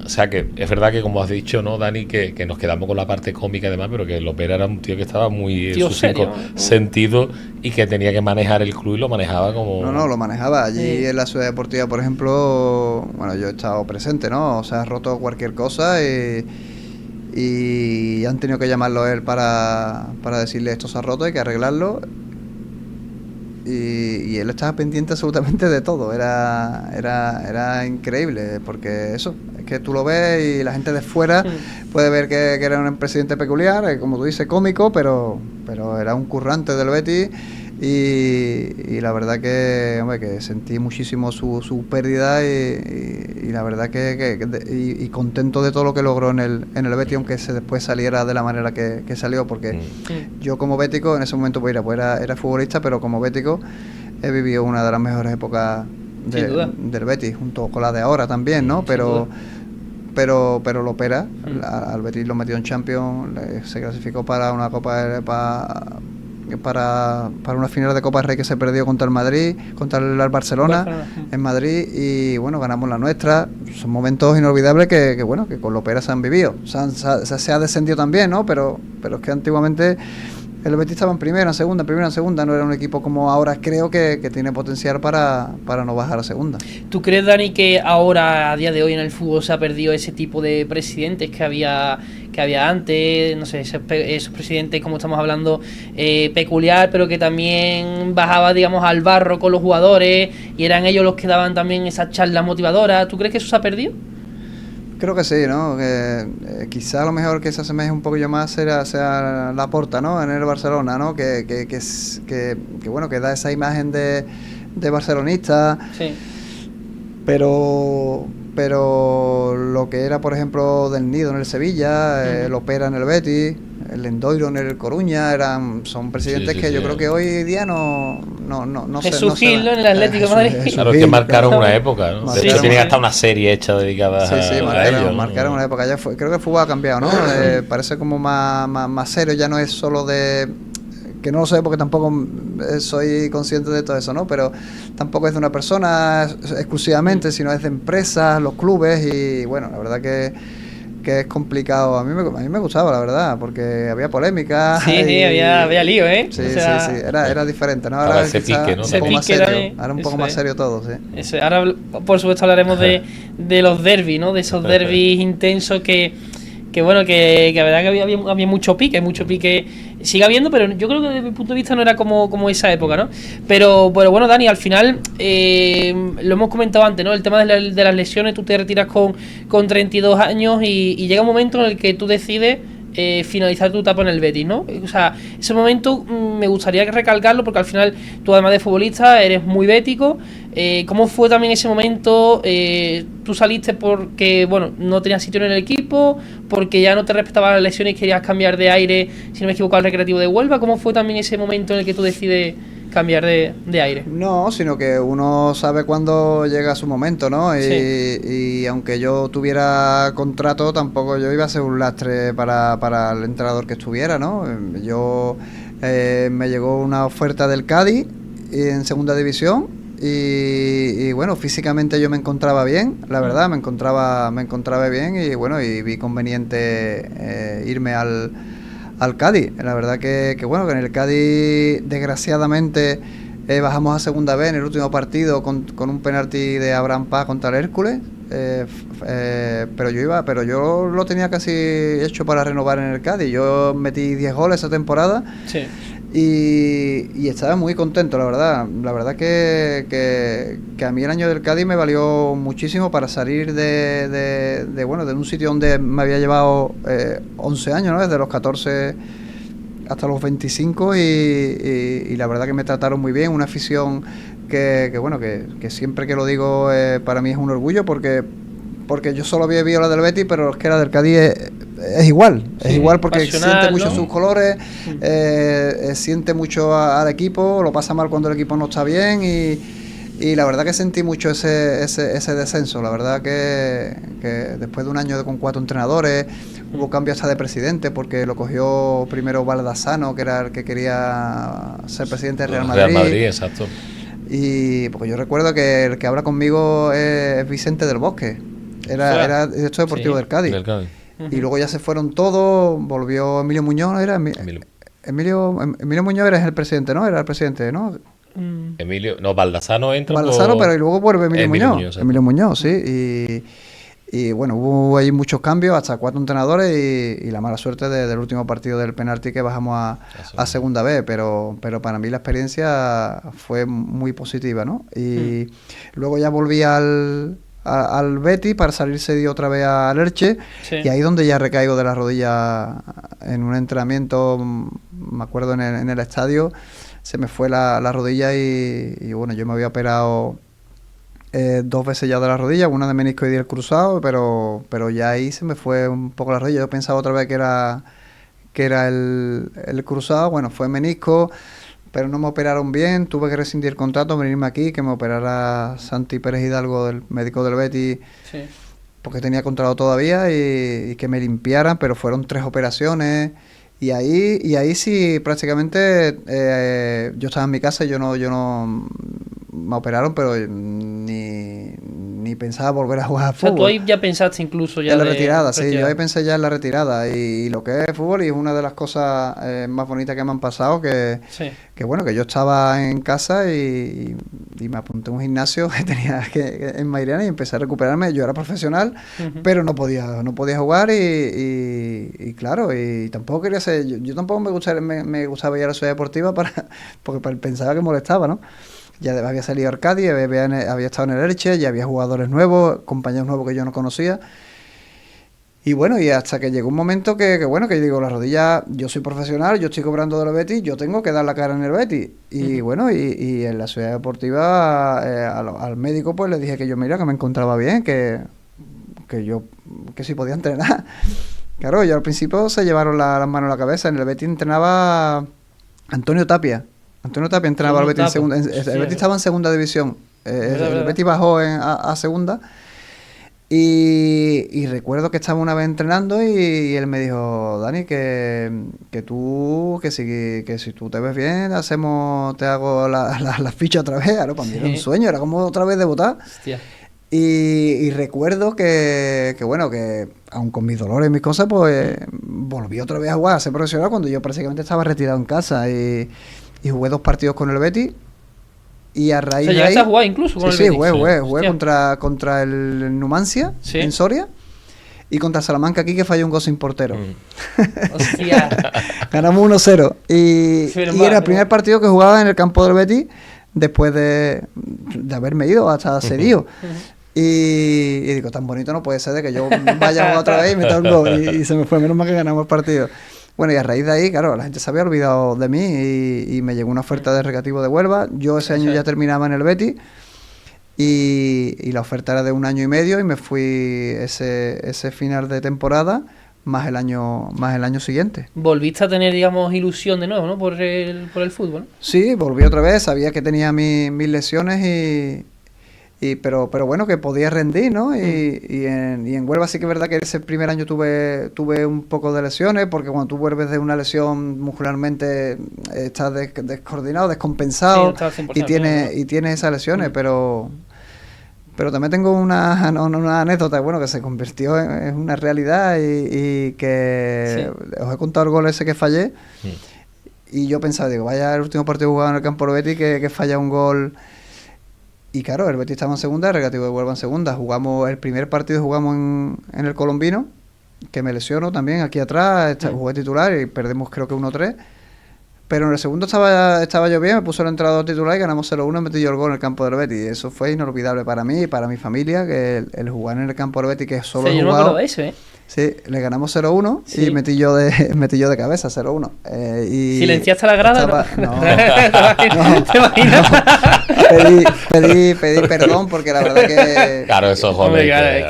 O sea, que es verdad que, como has dicho, ¿no, Dani? Que nos quedamos con la parte cómica y demás, pero que Lopera era un tío que estaba muy en sus 5 sentidos y que tenía que manejar el club y lo manejaba como... No, lo manejaba. Allí en la Ciudad Deportiva, por ejemplo, bueno, yo he estado presente, ¿no? O sea, ha roto cualquier cosa y han tenido que llamarlo a él para decirle esto se ha roto, hay que arreglarlo. Y él estaba pendiente absolutamente de todo. Era increíble, porque eso, es que tú lo ves y la gente de fuera puede ver que era un presidente peculiar, como tú dices, cómico, pero era un currante del Betis, y la verdad que, hombre, que sentí muchísimo su pérdida, y la verdad que contento de todo lo que logró en el Betis, aunque después saliera de la manera que salió, porque yo como bético en ese momento pues era futbolista, pero como bético he vivido una de las mejores épocas del Betis, junto con la de ahora también, ¿no? Pero lo opera, al Betis lo metió en Champions, se clasificó para una Copa para una final de Copa del Rey que se perdió contra el Madrid, contra el Barcelona en Madrid, y bueno, ganamos la nuestra. Son momentos inolvidables que bueno, que con Lopera se han vivido. Se ha descendido también, ¿no? Pero es que antiguamente el Betis estaba en primera, en segunda, no era un equipo como ahora. Creo que tiene potencial para no bajar a segunda. ¿Tú crees, Dani, que ahora, a día de hoy, en el fútbol se ha perdido ese tipo de presidentes que había antes? No sé, esos presidentes, como estamos hablando, peculiar, pero que también bajaba, digamos, al barro con los jugadores, y eran ellos los que daban también esas charlas motivadoras. ¿Tú crees que eso se ha perdido? Creo que sí, ¿no? Que quizá a lo mejor que se asemeje un poquillo más sea Laporta, ¿no? En el Barcelona, ¿no? Que bueno, que da esa imagen de barcelonista. Sí. Pero lo que era, por ejemplo, Del Nido en el Sevilla, Lopera en el Betis, el Endoiro, en el Coruña, son presidentes que yo creo que hoy día no Jesús Gil, ¿no? En el Atlético de Madrid. Claro, que marcaron una época, ¿no? De hecho, tienen hasta una serie hecha dedicada a ellos, ¿no? Marcaron una época. Creo que el fútbol ha cambiado, ¿no? Parece como más serio, ya no es solo de... que no lo sé porque tampoco soy consciente de todo eso, ¿no? Pero tampoco es de una persona exclusivamente, sino es de empresas, los clubes y bueno, la verdad que es complicado. A mí me gustaba, la verdad, porque había polémica. Sí, había lío, ¿eh? Sí, era diferente, ¿no? Ahora ese pique, ¿no? Un poco más serio. Ahora un poco más serio todo, sí. Eso, ahora, por supuesto, hablaremos de los derbis, ¿no? De esos derbis intensos que bueno, que la verdad que había mucho pique, sigue habiendo, pero yo creo que desde mi punto de vista no era como esa época, ¿no? Pero bueno, Dani, al final, lo hemos comentado antes, ¿no? El tema de las lesiones, tú te retiras con 32 años y llega un momento en el que tú decides finalizar tu etapa en el Betis, ¿no? O sea, ese momento me gustaría recalcarlo porque al final tú, además de futbolista, eres muy bético. ¿Cómo fue también ese momento? ¿Tú saliste porque, bueno, no tenías sitio en el equipo, porque ya no te respetaban las lesiones y querías cambiar de aire, si no me equivoco, al Recreativo de Huelva? ¿Cómo fue también ese momento en el que tú decides cambiar de aire? No, sino que uno sabe cuándo llega su momento, ¿no? Y aunque yo tuviera contrato, tampoco yo iba a ser un lastre para el entrenador que estuviera, ¿no? Me llegó una oferta del Cádiz en segunda división y bueno, físicamente yo me encontraba bien, la verdad, me encontraba bien y bueno, y vi conveniente irme al Cádiz. La verdad que bueno, que en el Cádiz desgraciadamente bajamos a segunda vez en el último partido con un penalti de Abraham Paz contra el Hércules, pero yo lo tenía casi hecho para renovar en el Cádiz. Yo metí 10 goles esa temporada. Sí. Y estaba muy contento, la verdad que a mí el año del Cádiz me valió muchísimo para salir de un sitio donde me había llevado 11 años, ¿no? Desde los 14 hasta los 25 y la verdad que me trataron muy bien, una afición que siempre que lo digo para mí es un orgullo porque yo solo había vivido la del Betis, pero los que era del Cádiz es igual, porque siente mucho, ¿no?, sus colores, siente mucho al equipo, lo pasa mal cuando el equipo no está bien y la verdad que sentí mucho ese descenso. La verdad que después de un año con 4 entrenadores, hubo cambio hasta de presidente porque lo cogió primero Baldassano, que era el que quería ser presidente del Real Madrid. Real Madrid, exacto. Y porque yo recuerdo que el que habla conmigo es Vicente del Bosque, era director deportivo del Cádiz. Y luego ya se fueron todos, volvió Emilio Muñoz, ¿no era? Emilio Muñoz era el presidente, ¿no? Era el presidente, ¿no? Baldassano entra. Pero y luego vuelve Emilio Muñoz, sí. Y bueno, hubo ahí muchos cambios, hasta 4 entrenadores y la mala suerte del último partido del penalti que bajamos a segunda vez, pero para mí la experiencia fue muy positiva, ¿no? Y luego ya volví al Betis para salirse otra vez al Elche, y ahí donde ya recaigo de la rodilla en un entrenamiento, me acuerdo en el estadio, se me fue la rodilla y bueno, yo me había operado 2 veces ya de la rodilla, una de menisco y del cruzado, pero ya ahí se me fue un poco la rodilla. Yo pensaba otra vez que era el cruzado, bueno, fue menisco, pero no me operaron bien, tuve que rescindir el contrato, venirme aquí, que me operara Santi Pérez Hidalgo, el médico del Betis, porque tenía contrato todavía, y que me limpiaran, pero fueron 3 operaciones, y ahí sí prácticamente yo estaba en mi casa y yo no me operaron, pero ni pensaba volver a jugar a fútbol. O sea, tú ahí ya pensaste incluso ya en la retirada, sí, yo ahí pensé ya en la retirada y lo que es fútbol, y es una de las cosas más bonitas que me han pasado, que bueno, que yo estaba en casa y me apunté a un gimnasio que tenía en Mairena y empecé a recuperarme. Yo era profesional, pero no podía jugar y claro, y tampoco quería ser, yo tampoco me gustaba ir a la ciudad deportiva porque pensaba que molestaba, ¿no? Ya había salido al Cádiz, había estado en el Elche, ya había jugadores nuevos, compañeros nuevos que yo no conocía. Y bueno, y hasta que llegó un momento que yo digo, la rodilla, yo soy profesional, yo estoy cobrando de los Betis, yo tengo que dar la cara en el Betis. Y bueno, y en la ciudad deportiva al médico pues le dije que yo, mira, que me encontraba bien, que si podía entrenar. Claro, yo al principio se llevaron las manos a la cabeza. En el Betis entrenaba Antonio Tapia. Antonio Tapia entrenaba al Betis en segunda. El Betis estaba en segunda división. El Betis bajó a segunda. Y recuerdo que estaba una vez entrenando y él me dijo, Dani, que si tú te ves bien, te hago las fichas otra vez. Claro, para mí era un sueño, era como otra vez debutar. Hostia. Y recuerdo que aun con mis dolores y mis cosas, pues volví otra vez a jugar, a ser profesional cuando yo prácticamente estaba retirado en casa y jugué 2 partidos con el Betis. Y a raíz de ahí... ¿Llegaste a jugar incluso con el Betis? Jugué contra el Numancia, en Soria, y contra Salamanca aquí, que falló un gol sin portero. Hostia. Ganamos 1-0. Y era el primer partido que jugaba en el campo del Betis después de haberme ido hasta cedido. Y digo, tan bonito no puede ser de que yo vaya a jugar otra vez y meta un gol. Y se me fue, menos mal que ganamos el partido. Bueno, y a raíz de ahí, claro, la gente se había olvidado de mí y me llegó una oferta de Recreativo de Huelva. Yo ese año ya terminaba en el Betis y la oferta era de 1 año y medio y me fui ese final de temporada más el año siguiente. Volviste a tener, digamos, ilusión de nuevo, ¿no? Por el fútbol, ¿no? Sí, volví otra vez, sabía que tenía mis lesiones pero bueno, que podía rendir, ¿no? Y en Huelva sí que es verdad que ese primer año tuve un poco de lesiones, porque cuando tú vuelves de una lesión muscularmente estás descoordinado, descompensado, y tienes esas lesiones, pero también tengo una anécdota, bueno, que se convirtió en una realidad y que os he contado el gol ese que fallé, y yo pensaba, digo, vaya el último partido jugado en el campo del Betis que falla un gol. Y claro, el Betis estaba en segunda, el Recreativo de Huelva en segunda. El primer partido jugamos en el Colombino, que me lesionó también aquí atrás, jugué titular y perdemos creo que 1-3. Pero en el segundo estaba yo bien, me puso el entrenador titular y ganamos 0-1 y metí yo el gol en el campo del Betis. Y eso fue inolvidable para mí y para mi familia, que el jugar en el campo del Betis, que solo he jugado... Yo no me acuerdo de eso, Sí, le ganamos 0-1 y metí yo de cabeza 0-1. ¿Silenciaste la grada? No. ¿Te imaginas? Pedí perdón porque la verdad que... Claro, eso joder.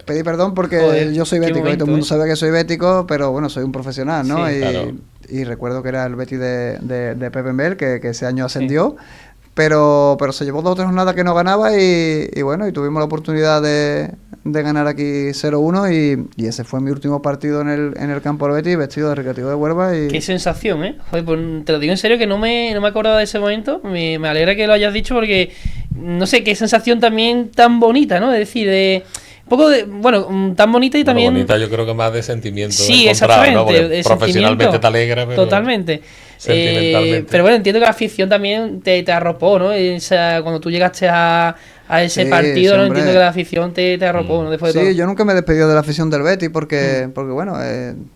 Pedí perdón porque yo soy bético y todo el mundo sabe que soy bético, pero bueno, soy un profesional, ¿no? Y recuerdo que era el Betis de Pepe Mel, que ese año ascendió. Pero se llevó 2 o 3 jornadas que no ganaba y bueno, y tuvimos la oportunidad de ganar aquí 0-1 y ese fue mi último partido en el campo del Betis, vestido de Recreativo de Huelva. Qué sensación, ¿eh? Joder, pues te lo digo en serio que no me acordaba de ese momento. Me alegra que lo hayas dicho porque no sé, qué sensación también tan bonita, ¿no? Es decir, un poco de, bueno, tan bonita y también... bonita, yo creo que más de sentimiento. Sí, exactamente. ¿no? Profesionalmente te alegra, pero... Totalmente. Sentimentalmente. Pero bueno, entiendo que la afición también te arropó, ¿no? Cuando tú llegaste a ese partido, ¿no? Entiendo que la afición te arropó, ¿no? Después de todo. Yo nunca me he despedido de la afición del Betis porque bueno,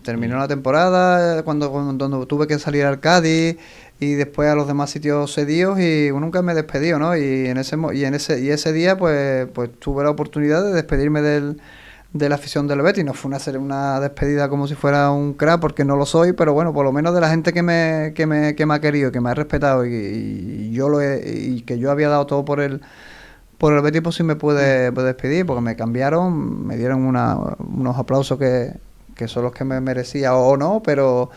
terminó la temporada cuando tuve que salir al Cádiz y después a los demás sitios cedidos y nunca me he despedido, ¿no? Y ese día pues tuve la oportunidad de despedirme de la afición del Betis. No fue una despedida como si fuera un crack, porque no lo soy, pero bueno, por lo menos de la gente que me ha querido, que me ha respetado y que yo había dado todo por el Betis, pues sí me pude despedir, porque me cambiaron, me dieron unos aplausos que son los que me merecía o no, pero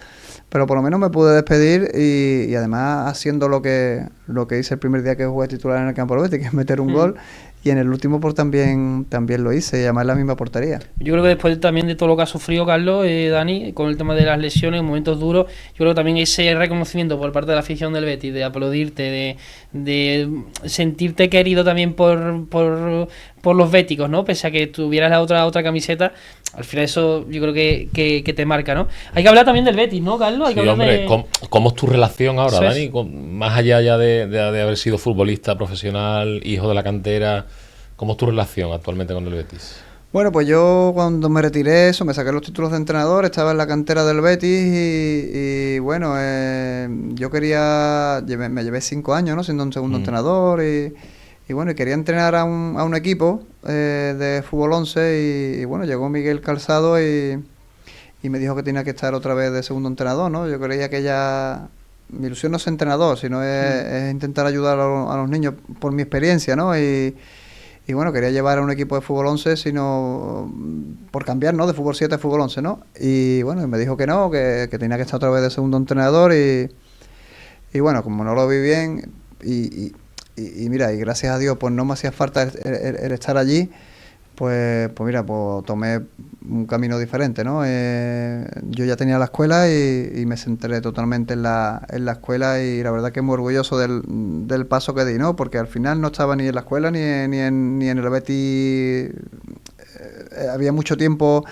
por lo menos me pude despedir y además haciendo lo que hice el primer día que jugué titular en el campo del Betis, que es meter un gol. Y en el último pues también lo hice, y además en la misma portería. Yo creo que después también de todo lo que ha sufrido Carlos, Dani, con el tema de las lesiones, momentos duros, yo creo que también ese reconocimiento por parte de la afición del Betis, de aplaudirte, de sentirte querido también por los béticos, ¿no? Pese a que tuvieras la otra camiseta, al final eso yo creo que te marca, ¿no? Hay que hablar también del Betis, ¿no, Carlos? Hay que hablar hombre, ¿cómo es tu relación ahora, Dani? Más allá ya de haber sido futbolista profesional, hijo de la cantera, ¿cómo es tu relación actualmente con el Betis? Bueno, pues yo cuando me retiré, me saqué los títulos de entrenador, estaba en la cantera del Betis y bueno, yo me llevé 5 años, ¿no? Siendo un segundo entrenador y bueno, y quería entrenar a un equipo de fútbol 11 y bueno, llegó Miguel Calzado y me dijo que tenía que estar otra vez de segundo entrenador, ¿no? Yo creía que mi ilusión no es ser entrenador, sino es intentar ayudar a los niños por mi experiencia, ¿no? Y y bueno, quería llevar a un equipo de fútbol 11, sino por cambiar, ¿no? De fútbol 7 a fútbol 11, ¿no? Y bueno, me dijo que no, que tenía que estar otra vez de segundo entrenador y bueno, como no lo vi bien y mira, y gracias a Dios pues no me hacía falta el estar allí, pues mira, pues tomé un camino diferente, ¿no? Yo ya tenía la escuela y me centré totalmente en la escuela y la verdad que muy orgulloso del paso que di, ¿no? Porque al final no estaba ni en la escuela ni en el Betis. Había mucho tiempo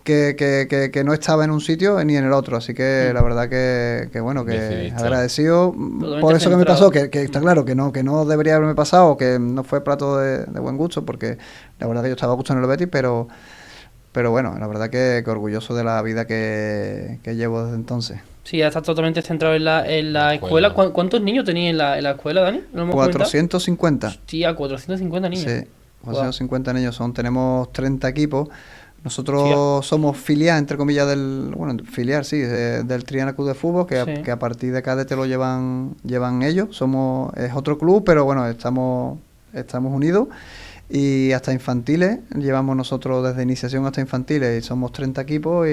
que no estaba en un sitio ni en el otro, así que la verdad que bueno, que Decidiste. agradecido Totalmente por eso que me centrado. pasó, que está claro que no debería haberme pasado, que no fue plato de buen gusto, porque la verdad que yo estaba a gusto en el Betis, pero bueno, la verdad que orgulloso de la vida que llevo desde entonces. Sí, ya estás totalmente centrado en la escuela. ¿Cuántos niños tenías en la escuela, Dani? ¿No hemos comentado? 450. Hostia, 450 niños. Sí, 450 niños son. Tenemos 30 equipos. Nosotros Hostia. somos filial, entre comillas, filial, sí, del Triana Club de Fútbol, Sí. que a partir de cadete lo llevan ellos. Es otro club, pero bueno, estamos unidos. Y hasta infantiles, llevamos nosotros desde iniciación hasta infantiles, y somos 30 equipos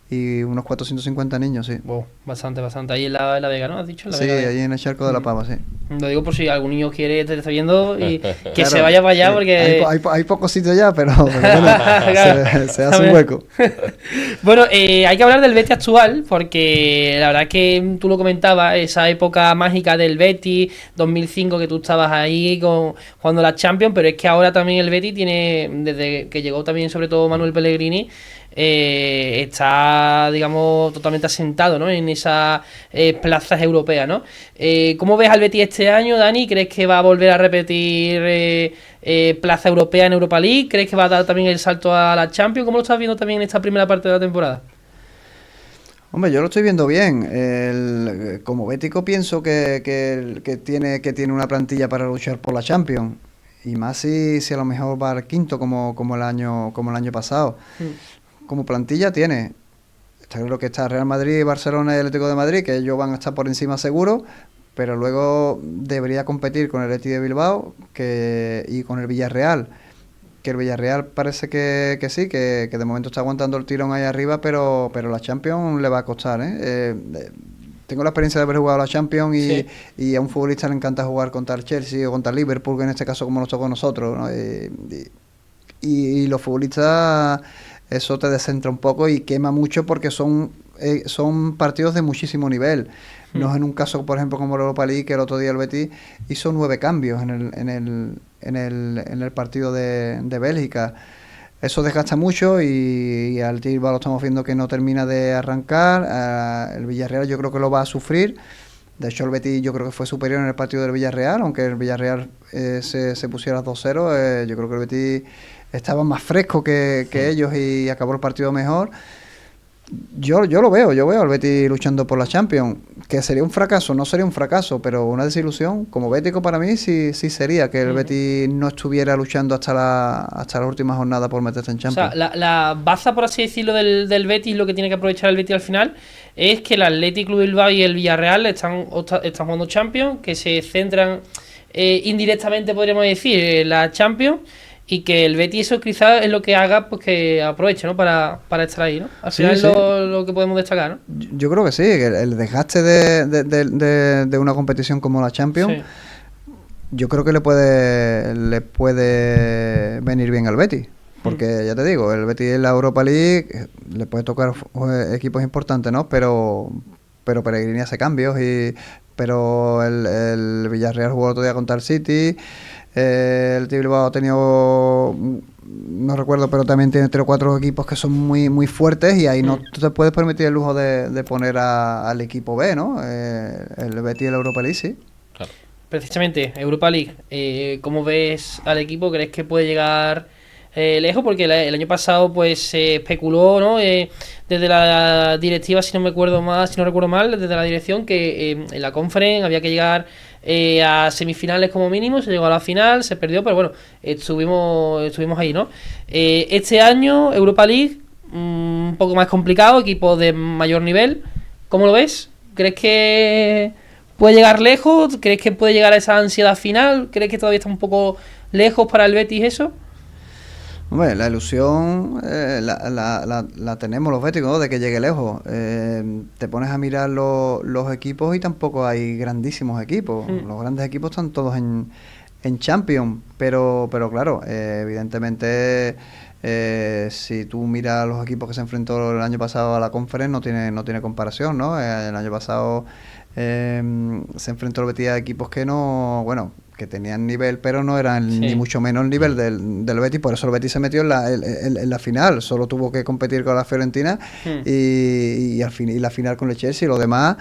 y unos 450 niños, sí. Wow, bastante. Ahí en la Vega, ¿no? ¿Has dicho? En la Sí, Vega de... allí en el Charco de la Pava, sí. Lo digo por si algún niño quiere, te está viendo y que Claro, se vaya para allá sí. porque... Hay pocos sitios ya, pero bueno, Claro. se hace un hueco. Bueno, hay que hablar del Betis actual, porque la verdad que tú lo comentabas, esa época mágica del Betis, 2005, que tú estabas ahí jugando la Champions, pero es que ahora también el Betis tiene, desde que llegó también sobre todo Manuel Pellegrini, está, digamos, totalmente asentado, ¿no? En esas plazas europeas, ¿no? ¿Cómo ves al Betis este año, Dani? ¿Crees que va a volver a repetir plaza europea en Europa League? ¿Crees que va a dar también el salto a la Champions? ¿Cómo lo estás viendo también en esta primera parte de la temporada? Hombre, yo lo estoy viendo bien. Como bético pienso que tiene una plantilla para luchar por la Champions. Y más si a lo mejor va al quinto como el año pasado. Como plantilla tiene. Está claro que está Real Madrid, Barcelona y Atlético de Madrid, que ellos van a estar por encima seguro, pero luego debería competir con el Athletic de Bilbao y con el Villarreal. Que el Villarreal parece que sí, que de momento está aguantando el tirón ahí arriba, pero la Champions le va a costar, ¿eh? Tengo la experiencia de haber jugado la Champions y a un futbolista le encanta jugar contra el Chelsea o contra el Liverpool, que en este caso como nos tocó a nosotros, ¿no? Y los futbolistas, eso te descentra un poco y quema mucho porque son partidos de muchísimo nivel. No es en un caso, por ejemplo, como la Europa League, que el otro día el Betis hizo 9 cambios en el partido de Bélgica. Eso desgasta mucho y al Bilbao lo estamos viendo que no termina de arrancar. El Villarreal yo creo que lo va a sufrir. De hecho, el Betis yo creo que fue superior en el partido del Villarreal, aunque el Villarreal se pusiera 2-0. Yo creo que el Betis estaba más fresco que ellos y acabó el partido mejor. Yo veo al Betis luchando por la Champions, que sería un fracaso, no sería un fracaso, pero una desilusión. Como bético para mí sí sería que el Betis no estuviera luchando hasta la última jornada por meterse en Champions. O sea, la baza, por así decirlo, del Betis, lo que tiene que aprovechar el Betis al final, es que el Athletic Club Bilbao y el Villarreal están jugando Champions, que se centran indirectamente, podríamos decir, en la Champions, y que el Betis eso quizás es lo que haga pues que aproveche, ¿no? para estar ahí, ¿no? Al final Sí. es lo que podemos destacar, ¿no? Yo creo que sí, que el desgaste de una competición como la Champions, Sí. yo creo que le puede venir bien al Betis. Porque ya te digo, el Betis en la Europa League le puede tocar equipos importantes, ¿no? Pero Pellegrini hace cambios, pero el Villarreal jugó el otro día contra el City. El Bilbao ha tenido, no recuerdo, pero también tiene 3 o 4 equipos que son muy muy fuertes y ahí no te puedes permitir el lujo de poner al equipo B, ¿no? El Betis y la Europa League, sí. Claro. Precisamente, Europa League, ¿cómo ves al equipo? ¿Crees que puede llegar lejos? Porque el año pasado pues se especuló, ¿no? Desde la directiva, si no recuerdo mal, desde la dirección, que en la Conference había que llegar a semifinales como mínimo. Se llegó a la final, se perdió, pero bueno, estuvimos ahí, ¿no? Este año, Europa League, un poco más complicado, equipo de mayor nivel. ¿Cómo lo ves? ¿Crees que puede llegar lejos? ¿Crees que puede llegar a esa ansiedad final? ¿Crees que todavía está un poco lejos para el Betis eso? Hombre, la ilusión la tenemos los béticos, ¿no? De que llegue lejos. Te pones a mirar los equipos y tampoco hay grandísimos equipos. Los grandes equipos están todos en Champions, pero claro, evidentemente si tú miras los equipos que se enfrentó el año pasado a la Conference no tiene comparación, ¿no? El año pasado se enfrentó el Betis a equipos que no, bueno, que tenían nivel, pero no eran ni mucho menos el nivel del Betis. Por eso el Betis se metió en la final. Solo tuvo que competir con la Fiorentina y la final con el Chelsea. Lo demás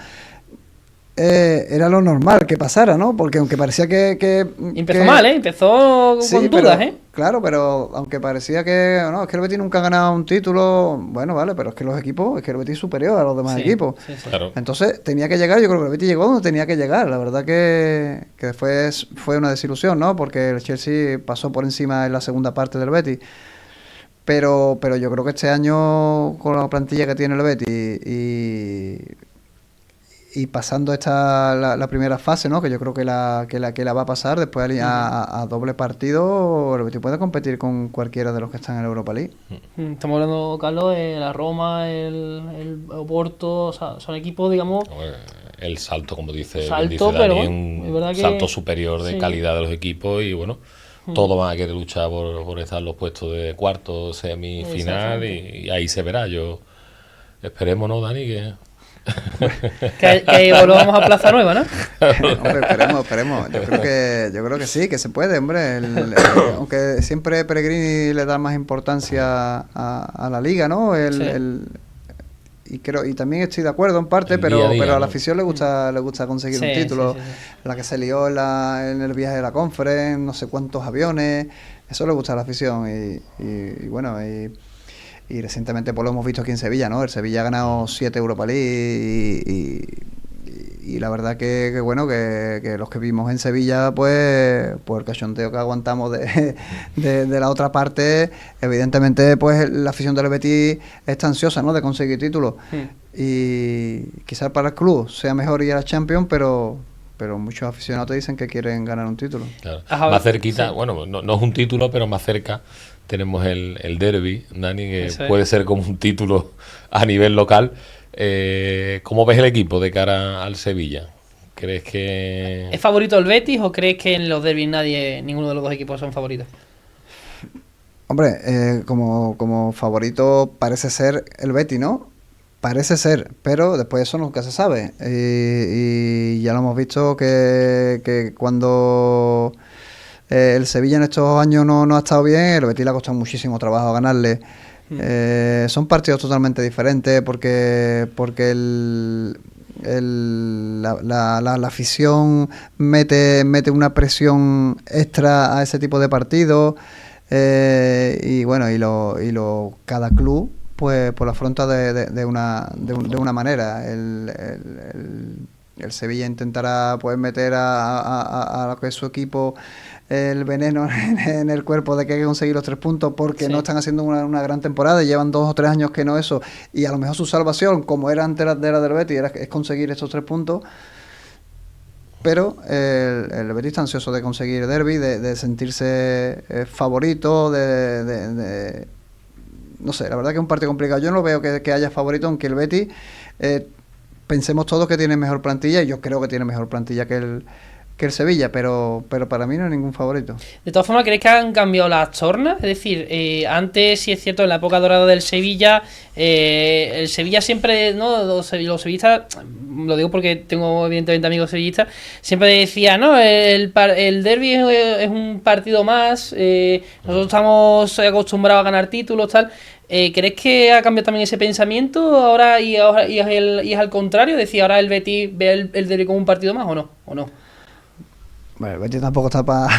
era lo normal que pasara, ¿no? Porque aunque parecía que empezó mal, empezó con dudas, Claro, pero aunque parecía que no, es que el Betis nunca ha ganado un título, bueno, vale, pero es que es que el Betis es superior a los demás equipos. Sí. Claro. Entonces tenía que llegar, yo creo que el Betis llegó donde tenía que llegar. La verdad que después fue una desilusión, ¿no? Porque el Chelsea pasó por encima en la segunda parte del Betis. Pero yo creo que este año, con la plantilla que tiene el Betis y pasando la primera fase, ¿no? Que yo creo que la va a pasar después a doble partido, el Betis puede competir con cualquiera de los que están en la Europa League. Estamos hablando, Carlos, de la Roma, el Oporto, o sea, son equipos, digamos... El salto, como dice Dani, un salto superior de calidad de los equipos y bueno, todos van a querer luchar por estar en los puestos de cuarto, semifinal y ahí se verá. Esperemos, ¿no, Dani? que volvamos a Plaza Nueva, ¿no? Hombre, esperemos. Yo creo que sí, que se puede, hombre. Aunque siempre Pellegrini le da más importancia a la liga, ¿no? Y también estoy de acuerdo en parte, pero a la afición le gusta conseguir un título. Sí. La que se lió en el viaje de la Conference, no sé cuántos aviones, eso le gusta a la afición y bueno, y recientemente pues lo hemos visto aquí en Sevilla, ¿no? El Sevilla ha ganado 7 Europa League y la verdad que bueno, que los que vimos en Sevilla, pues el cachonteo que aguantamos de la otra parte, evidentemente pues la afición del Betis está ansiosa, ¿no? De conseguir títulos. Y quizás para el club sea mejor ir a la Champions, pero muchos aficionados te dicen que quieren ganar un título. Claro. Más cerquita, bueno, no es un título, pero más cerca tenemos el derbi, Dani, que puede ser como un título a nivel local. ¿Cómo ves el equipo de cara al Sevilla? ¿Crees que...? ¿Es favorito el Betis o crees que en los derbis ninguno de los dos equipos son favoritos? Hombre, como favorito parece ser el Betis, ¿no? Parece ser, pero después eso nunca se sabe. Y ya lo hemos visto que cuando el Sevilla en estos años no ha estado bien, el Betis le ha costado muchísimo trabajo ganarle. Son partidos totalmente diferentes porque la afición mete una presión extra a ese tipo de partidos y bueno, cada club pues lo afronta de una manera. El Sevilla intentará pues meter a lo que es su equipo el veneno en el cuerpo de que hay que conseguir los 3 puntos porque no están haciendo una gran temporada y llevan 2 o 3 años que no eso, y a lo mejor su salvación, como era antes de la del Betis, es conseguir estos 3 puntos. Pero el Betis está ansioso de conseguir el derbi, de sentirse favorito, no sé, la verdad que es un partido complicado. Yo no veo que haya favorito, aunque el Betis pensemos todos que tiene mejor plantilla, y yo creo que tiene mejor plantilla que el Sevilla, pero para mí no hay ningún favorito. De todas formas, ¿crees que han cambiado las tornas? Es decir, antes, sí es cierto, en la época dorada del Sevilla, el Sevilla siempre, ¿no? Los sevillistas, lo digo porque tengo evidentemente amigos sevillistas, siempre decían, ¿no? El derbi es un partido más, nosotros estamos acostumbrados a ganar títulos, tal. ¿Crees que ha cambiado también ese pensamiento ahora y es al contrario? Es decir, ahora el Betis ve el derbi como un partido más, ¿o no? Bueno, el Betis tampoco está para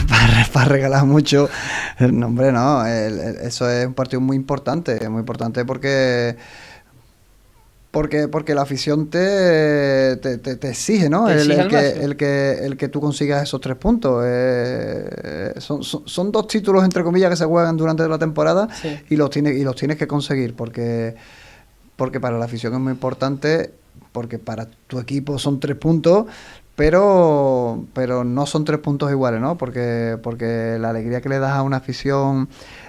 regalar mucho. No, hombre, no. Eso es un partido muy importante porque la afición te exige, ¿no? El que tú consigas esos 3 puntos. Son 2 títulos, entre comillas, que se juegan durante la temporada y los tienes que conseguir porque para la afición es muy importante, porque para tu equipo son 3 puntos. pero no son 3 puntos iguales, ¿no? Porque la alegría que le das a una afición,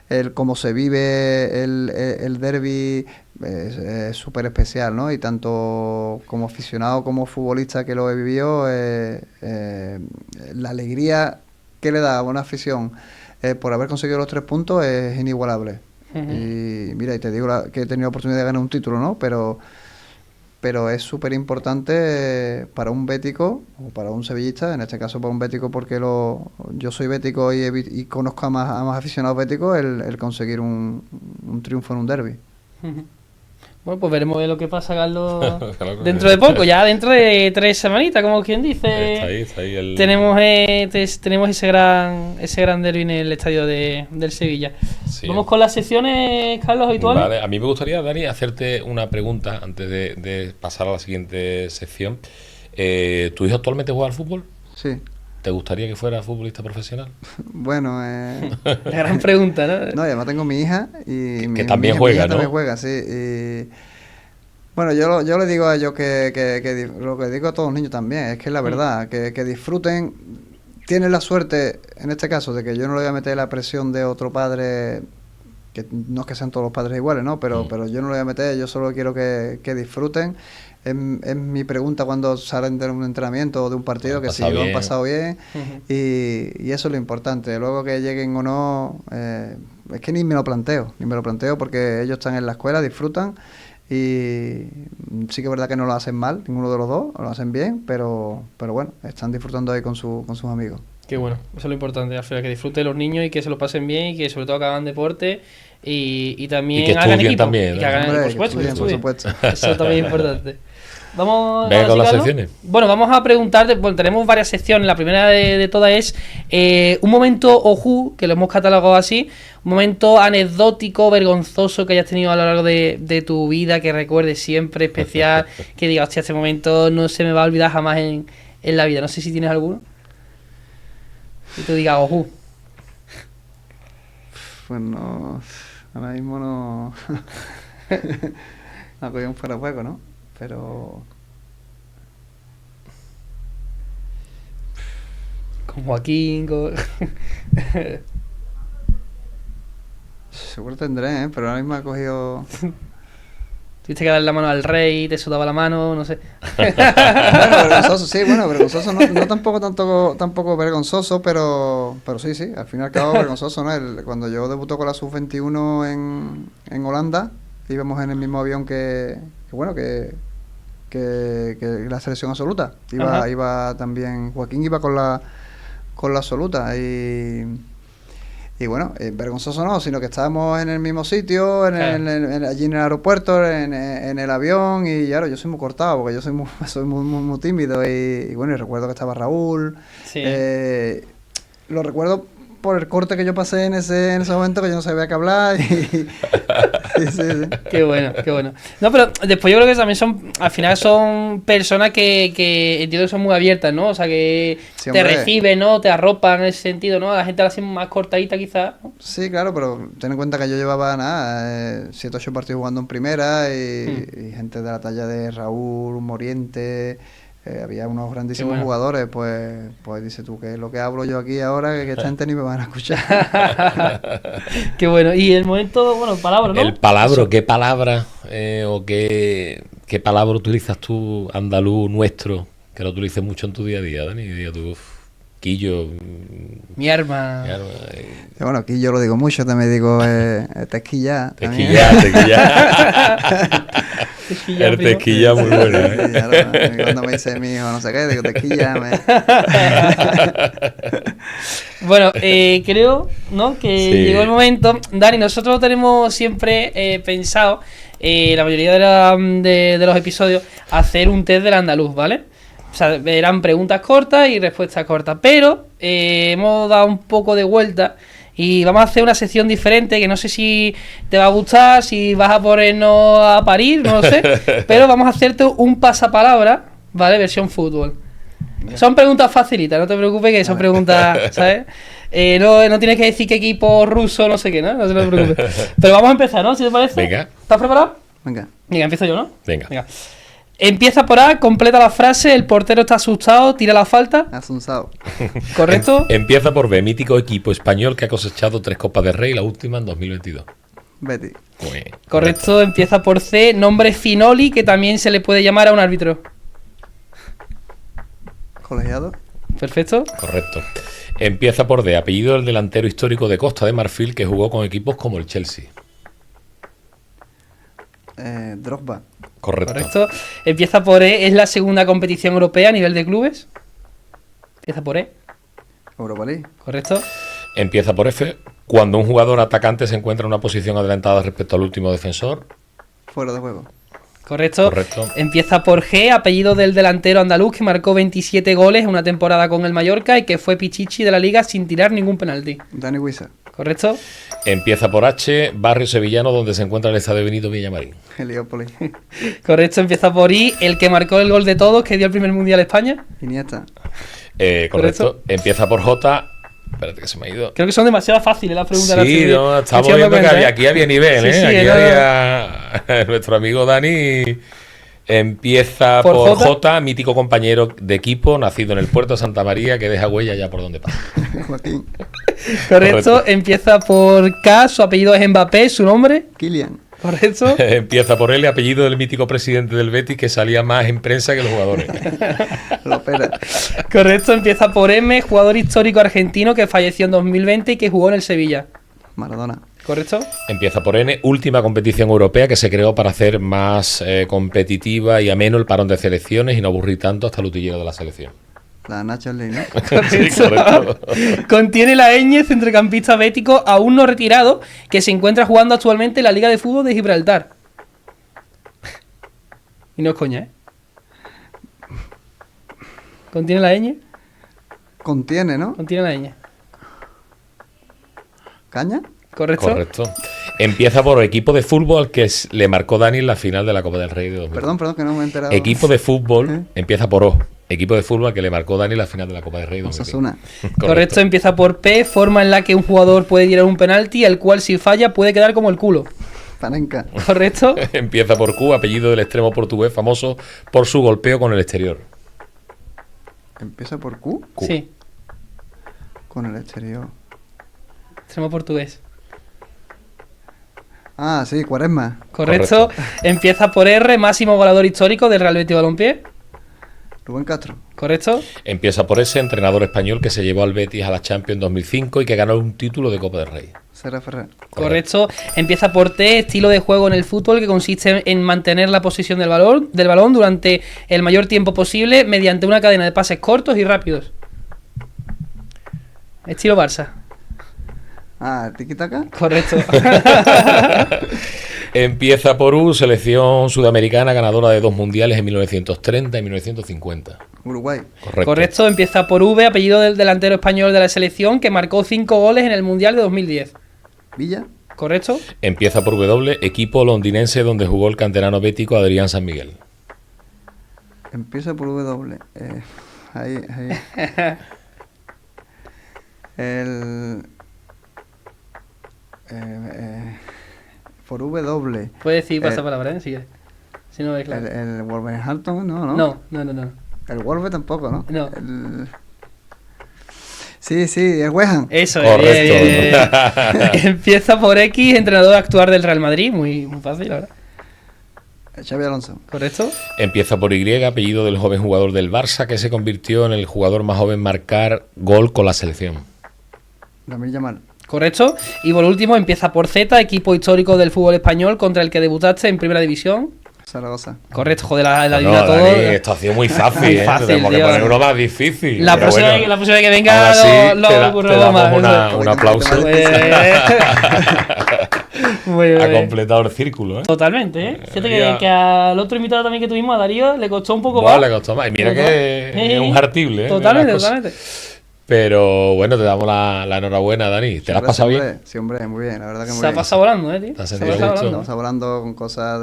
el cómo se vive el derbi es súper especial, ¿no? Y tanto como aficionado como futbolista que lo he vivido, la alegría que le da a una afición por haber conseguido los 3 puntos es inigualable. Y mira, y te digo que he tenido oportunidad de ganar un título, ¿no? Pero es súper importante para un bético o para un sevillista, en este caso para un bético porque yo soy bético y conozco a más aficionados béticos, el conseguir un triunfo en un derbi. Bueno, pues veremos lo que pasa, Carlos, dentro de poco, ya dentro de 3 semanitas, como quien dice. Está ahí tenemos ese gran derbi en el estadio del Sevilla. Sí. Vamos con las secciones, Carlos, habituales. Vale, a mí me gustaría, Dani, hacerte una pregunta antes de pasar a la siguiente sección. ¿Tu hijo actualmente juega al fútbol? Sí. ¿Te gustaría que fuera futbolista profesional? Bueno, la gran pregunta, ¿no? No, además tengo mi hija y que también juega, ¿no? También juega, sí. Y bueno, yo le digo a ellos que lo que digo a todos los niños también, es que es la verdad, que disfruten. Tienen la suerte, en este caso, de que yo no le voy a meter la presión de otro padre, que no es que sean todos los padres iguales, ¿no? Pero yo no le voy a meter, yo solo quiero que disfruten. Es mi pregunta cuando salen de un entrenamiento o de un partido, que si lo han pasado bien, y eso es lo importante. Luego que lleguen o no, es que ni me lo planteo porque ellos están en la escuela, disfrutan, y sí que es verdad que no lo hacen mal, ninguno de los dos, lo hacen bien, pero bueno, están disfrutando ahí con sus amigos. Qué bueno, eso es lo importante, al final, que disfruten los niños y que se lo pasen bien y que sobre todo que hagan deporte y también y que hagan equipo. También, y que hagan, hombre, por supuesto. Eso también es importante. Vamos Venga con las secciones. Bueno, vamos a preguntarte, bueno, tenemos varias secciones. La primera de todas es un momento ojú, que lo hemos catalogado así, un momento anecdótico, vergonzoso que hayas tenido a lo largo de tu vida, que recuerdes siempre, especial, que digas, hostia, este momento no se me va a olvidar jamás en la vida. No sé si tienes alguno. Y tú digas, ojú. Pues no, ahora mismo no. No cogí un fuera de juego, ¿no? Pero con Joaquín, seguro tendré, pero ahora mismo he cogido. Tuviste que darle la mano al rey, te sudaba la mano, no sé. Bueno, vergonzoso, sí, vergonzoso, no tampoco vergonzoso, pero sí, al fin y al cabo vergonzoso, ¿no? Cuando yo debutó con la Sub-21 en Holanda, íbamos en el mismo avión que la selección absoluta. Iba también, Joaquín iba con la absoluta y bueno, vergonzoso no, sino que estábamos en el mismo sitio, allí en el aeropuerto, en el avión, y claro, yo soy muy cortado porque yo soy muy tímido y bueno, y recuerdo que estaba Raúl. Sí. Lo recuerdo por el corte que yo pasé en ese momento, que yo no sabía qué hablar sí. Qué bueno. No, pero después yo creo que también al final son personas que entiendo que son muy abiertas, ¿no? O sea, que sí, te reciben, ¿no? Te arropan en ese sentido, ¿no? La gente así más cortadita quizás, ¿no? Sí, claro, pero ten en cuenta que yo llevaba 7 o 8 partidos jugando en primera y gente de la talla de Raúl, Moriente. Había unos grandísimos jugadores, pues dices tú, que es lo que hablo yo aquí ahora, que esta gente ni me van a escuchar. Qué bueno. Y el momento, palabra, ¿no? El palabra, ¿qué palabra o qué palabra utilizas tú, andaluz nuestro, que lo utilices mucho en tu día a día, Dani? Diga tú, quillo. Mi arma. Bueno, aquí yo lo digo mucho, también digo tesquilla. Tesquilla. El tesquilla muy bueno, ¿eh? Cuando me dice mi hijo no sé qué, digo tesquilla. Bueno, creo, ¿no? Que llegó el momento. Dani, nosotros tenemos siempre pensado, la mayoría de los episodios, hacer un test del andaluz, ¿vale? O sea, eran preguntas cortas y respuestas cortas, pero hemos dado un poco de vuelta y vamos a hacer una sección diferente que no sé si te va a gustar, si vas a ponernos a parir, no lo sé, pero vamos a hacerte un pasapalabra, ¿vale? Versión fútbol. Son preguntas facilitas, no te preocupes que son preguntas, ¿sabes? No tienes que decir qué equipo ruso, no sé qué, ¿no? No te preocupes. Pero vamos a empezar, ¿no? Si te parece. Venga. ¿Estás preparado? Venga, empiezo yo, ¿no? Venga. Empieza por A, completa la frase, el portero está asustado, tira la falta. Asunzao. ¿Correcto? Empieza por B, mítico equipo español que ha cosechado 3 Copas de Rey, la última en 2022. Betty. Pues, Correcto, empieza por C, nombre Finoli, que también se le puede llamar a un árbitro. Colegiado. Perfecto. correcto. Empieza por D, apellido del delantero histórico de Costa de Marfil que jugó con equipos como el Chelsea. Drogba. Correcto. Correcto. Empieza por E, es la segunda competición europea a nivel de clubes. Empieza por E. Europa League. Correcto. Empieza por F, cuando un jugador atacante se encuentra en una posición adelantada respecto al último defensor. Fuera de juego. Correcto. Correcto. Empieza por G, apellido del delantero andaluz que marcó 27 goles en una temporada con el Mallorca y que fue pichichi de la liga sin tirar ningún penalti. Dani Wisa. ¿Correcto? Empieza por H, barrio sevillano donde se encuentra el estadio Benito Villamarín. Heliópolis. Correcto, empieza por I, el que marcó el gol de todos que dio el primer mundial a España. Iniesta. Correcto. Correcto. Empieza por J. Espérate que se me ha ido. Creo que son demasiado fáciles las preguntas. las Sí, que- no, me estamos estoy dando viendo que cuenta, aquí había nivel, Sí, ¿eh? sí, Aquí era- había nuestro amigo Dani. Empieza Por por J. J, mítico compañero de equipo, nacido en el puerto de Santa María, que deja huella ya por donde pasa. Joaquín. Correcto, Correcto. empieza por K, su apellido es Mbappé, su nombre. Kilian. Correcto. Empieza por L, apellido del mítico presidente del Betis, que salía más en prensa que los jugadores. Lopera. Correcto, empieza por M, jugador histórico argentino que falleció en 2020 y que jugó en el Sevilla. Maradona. ¿Correcto? Empieza por N, última competición europea que se creó para hacer más competitiva y ameno el parón de selecciones y no aburrir tanto hasta el utillero de la selección. La Nacho League, ¿no? Sí, correcto. Contiene la ñ, centrocampista bético aún no retirado, que se encuentra jugando actualmente en la Liga de Fútbol de Gibraltar. Y no es coña, ¿eh? ¿Contiene la ñ? Contiene, ¿no? Contiene la ñ. ¿Caña? ¿Correcto? Correcto. Empieza por equipo de fútbol al que le marcó Dani en la final de la Copa del Rey de 2000. Perdón, que no me he enterado. Equipo de fútbol, ¿Eh? empieza por O. Equipo de fútbol al que le marcó Dani en la final de la Copa del Rey de 2000. Osasuna. Correcto, empieza por P, forma en la que un jugador puede tirar un penalti, el cual si falla puede quedar como el culo. Panenka. ¿Correcto? Empieza por Q, apellido del extremo portugués famoso por su golpeo con el exterior. Empieza por Q. Q. Sí, Con el exterior. extremo portugués. Ah, sí, Cuaresma. Correcto. Correcto. Empieza por R, máximo goleador histórico del Real Betis Balompié. Rubén Castro. ¿Correcto? Empieza por S, entrenador español que se llevó al Betis a la Champions 2005 y que ganó un título de Copa del Rey. Sera Ferrer. Correcto. Empieza por T, estilo de juego en el fútbol que consiste en mantener la posición del balón durante el mayor tiempo posible mediante una cadena de pases cortos y rápidos. Estilo Barça. Ah, Tiki Taka. Correcto. Empieza por U, selección sudamericana ganadora de 2 mundiales en 1930 y 1950. Uruguay. Correcto. Correcto. Empieza por V, apellido del delantero español de la selección que marcó 5 goles en el Mundial de 2010. Villa. ¿Correcto? Empieza por W, equipo londinense donde jugó el canterano bético Adrián San Miguel. Empieza por W. Ahí. El. Por W. Puedes decir Eh, pasapalabra, ¿eh? Si quieres. Si no ves claro. El Wolverhampton, no. No. El Wolver tampoco, ¿no? No. Sí, el West Ham. Eso Correcto. es. Empieza por X, entrenador actual del Real Madrid. Muy fácil, la verdad. Xabi Alonso. ¿Correcto? Empieza por Y, apellido del joven jugador del Barça que se convirtió en el jugador más joven en marcar gol con la selección. Lamine Yamal. ¿Correcto? Y por último, empieza por Z, equipo histórico del fútbol español contra el que debutaste en Primera División. Zaragoza. Correcto, joder, la No, adivina todo. Dani, esto ha sido muy fácil, Muy ¿eh? fácil, Tenemos que tío. poner uno más difícil. La pero próxima, bueno, la próxima vez que venga ahora sí, lo te ocurrirá damos más. un aplauso. Muy bien. Muy bien. Ha completado el círculo, ¿eh? Totalmente, ¿eh? Fíjate Ya. que al otro invitado también que tuvimos, a Darío, le costó un poco Buah, más. le costó más. Y mira Poco que más. es un hartible, ¿eh? Totalmente, Las cosas. totalmente. Pero bueno, te damos la enhorabuena, Dani. ¿Te la has pasado bien? Sí, hombre, muy bien. La verdad que muy Se ha bien. pasado volando, tío. ¿Te has Se ha sentido pasado gusto? volando. Estamos hablando con cosas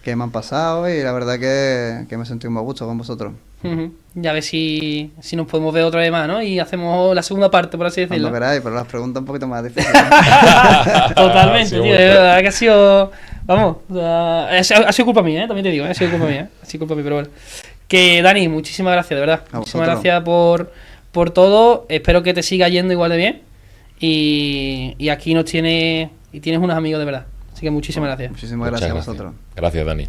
que me han pasado y la verdad que me he sentido muy a gusto con vosotros. Ujú. Ya a ver si nos podemos ver otra vez más, ¿no? Y hacemos la segunda parte, por así Cuando decirlo. queráis, pero las preguntas un poquito más difíciles. Totalmente, Sí, tío. bueno. De verdad que ha sido Vamos, o sea, ha sido culpa mía, también te digo, ha sido culpa mía, ha sido culpa mía, pero bueno. Que Dani, muchísimas gracias, de verdad. Muchísimas gracias por todo. Espero que te siga yendo igual de bien. Y aquí nos tienes unos amigos de verdad. Así que muchísimas gracias. Muchísimas gracias a vosotros. Gracias, Dani.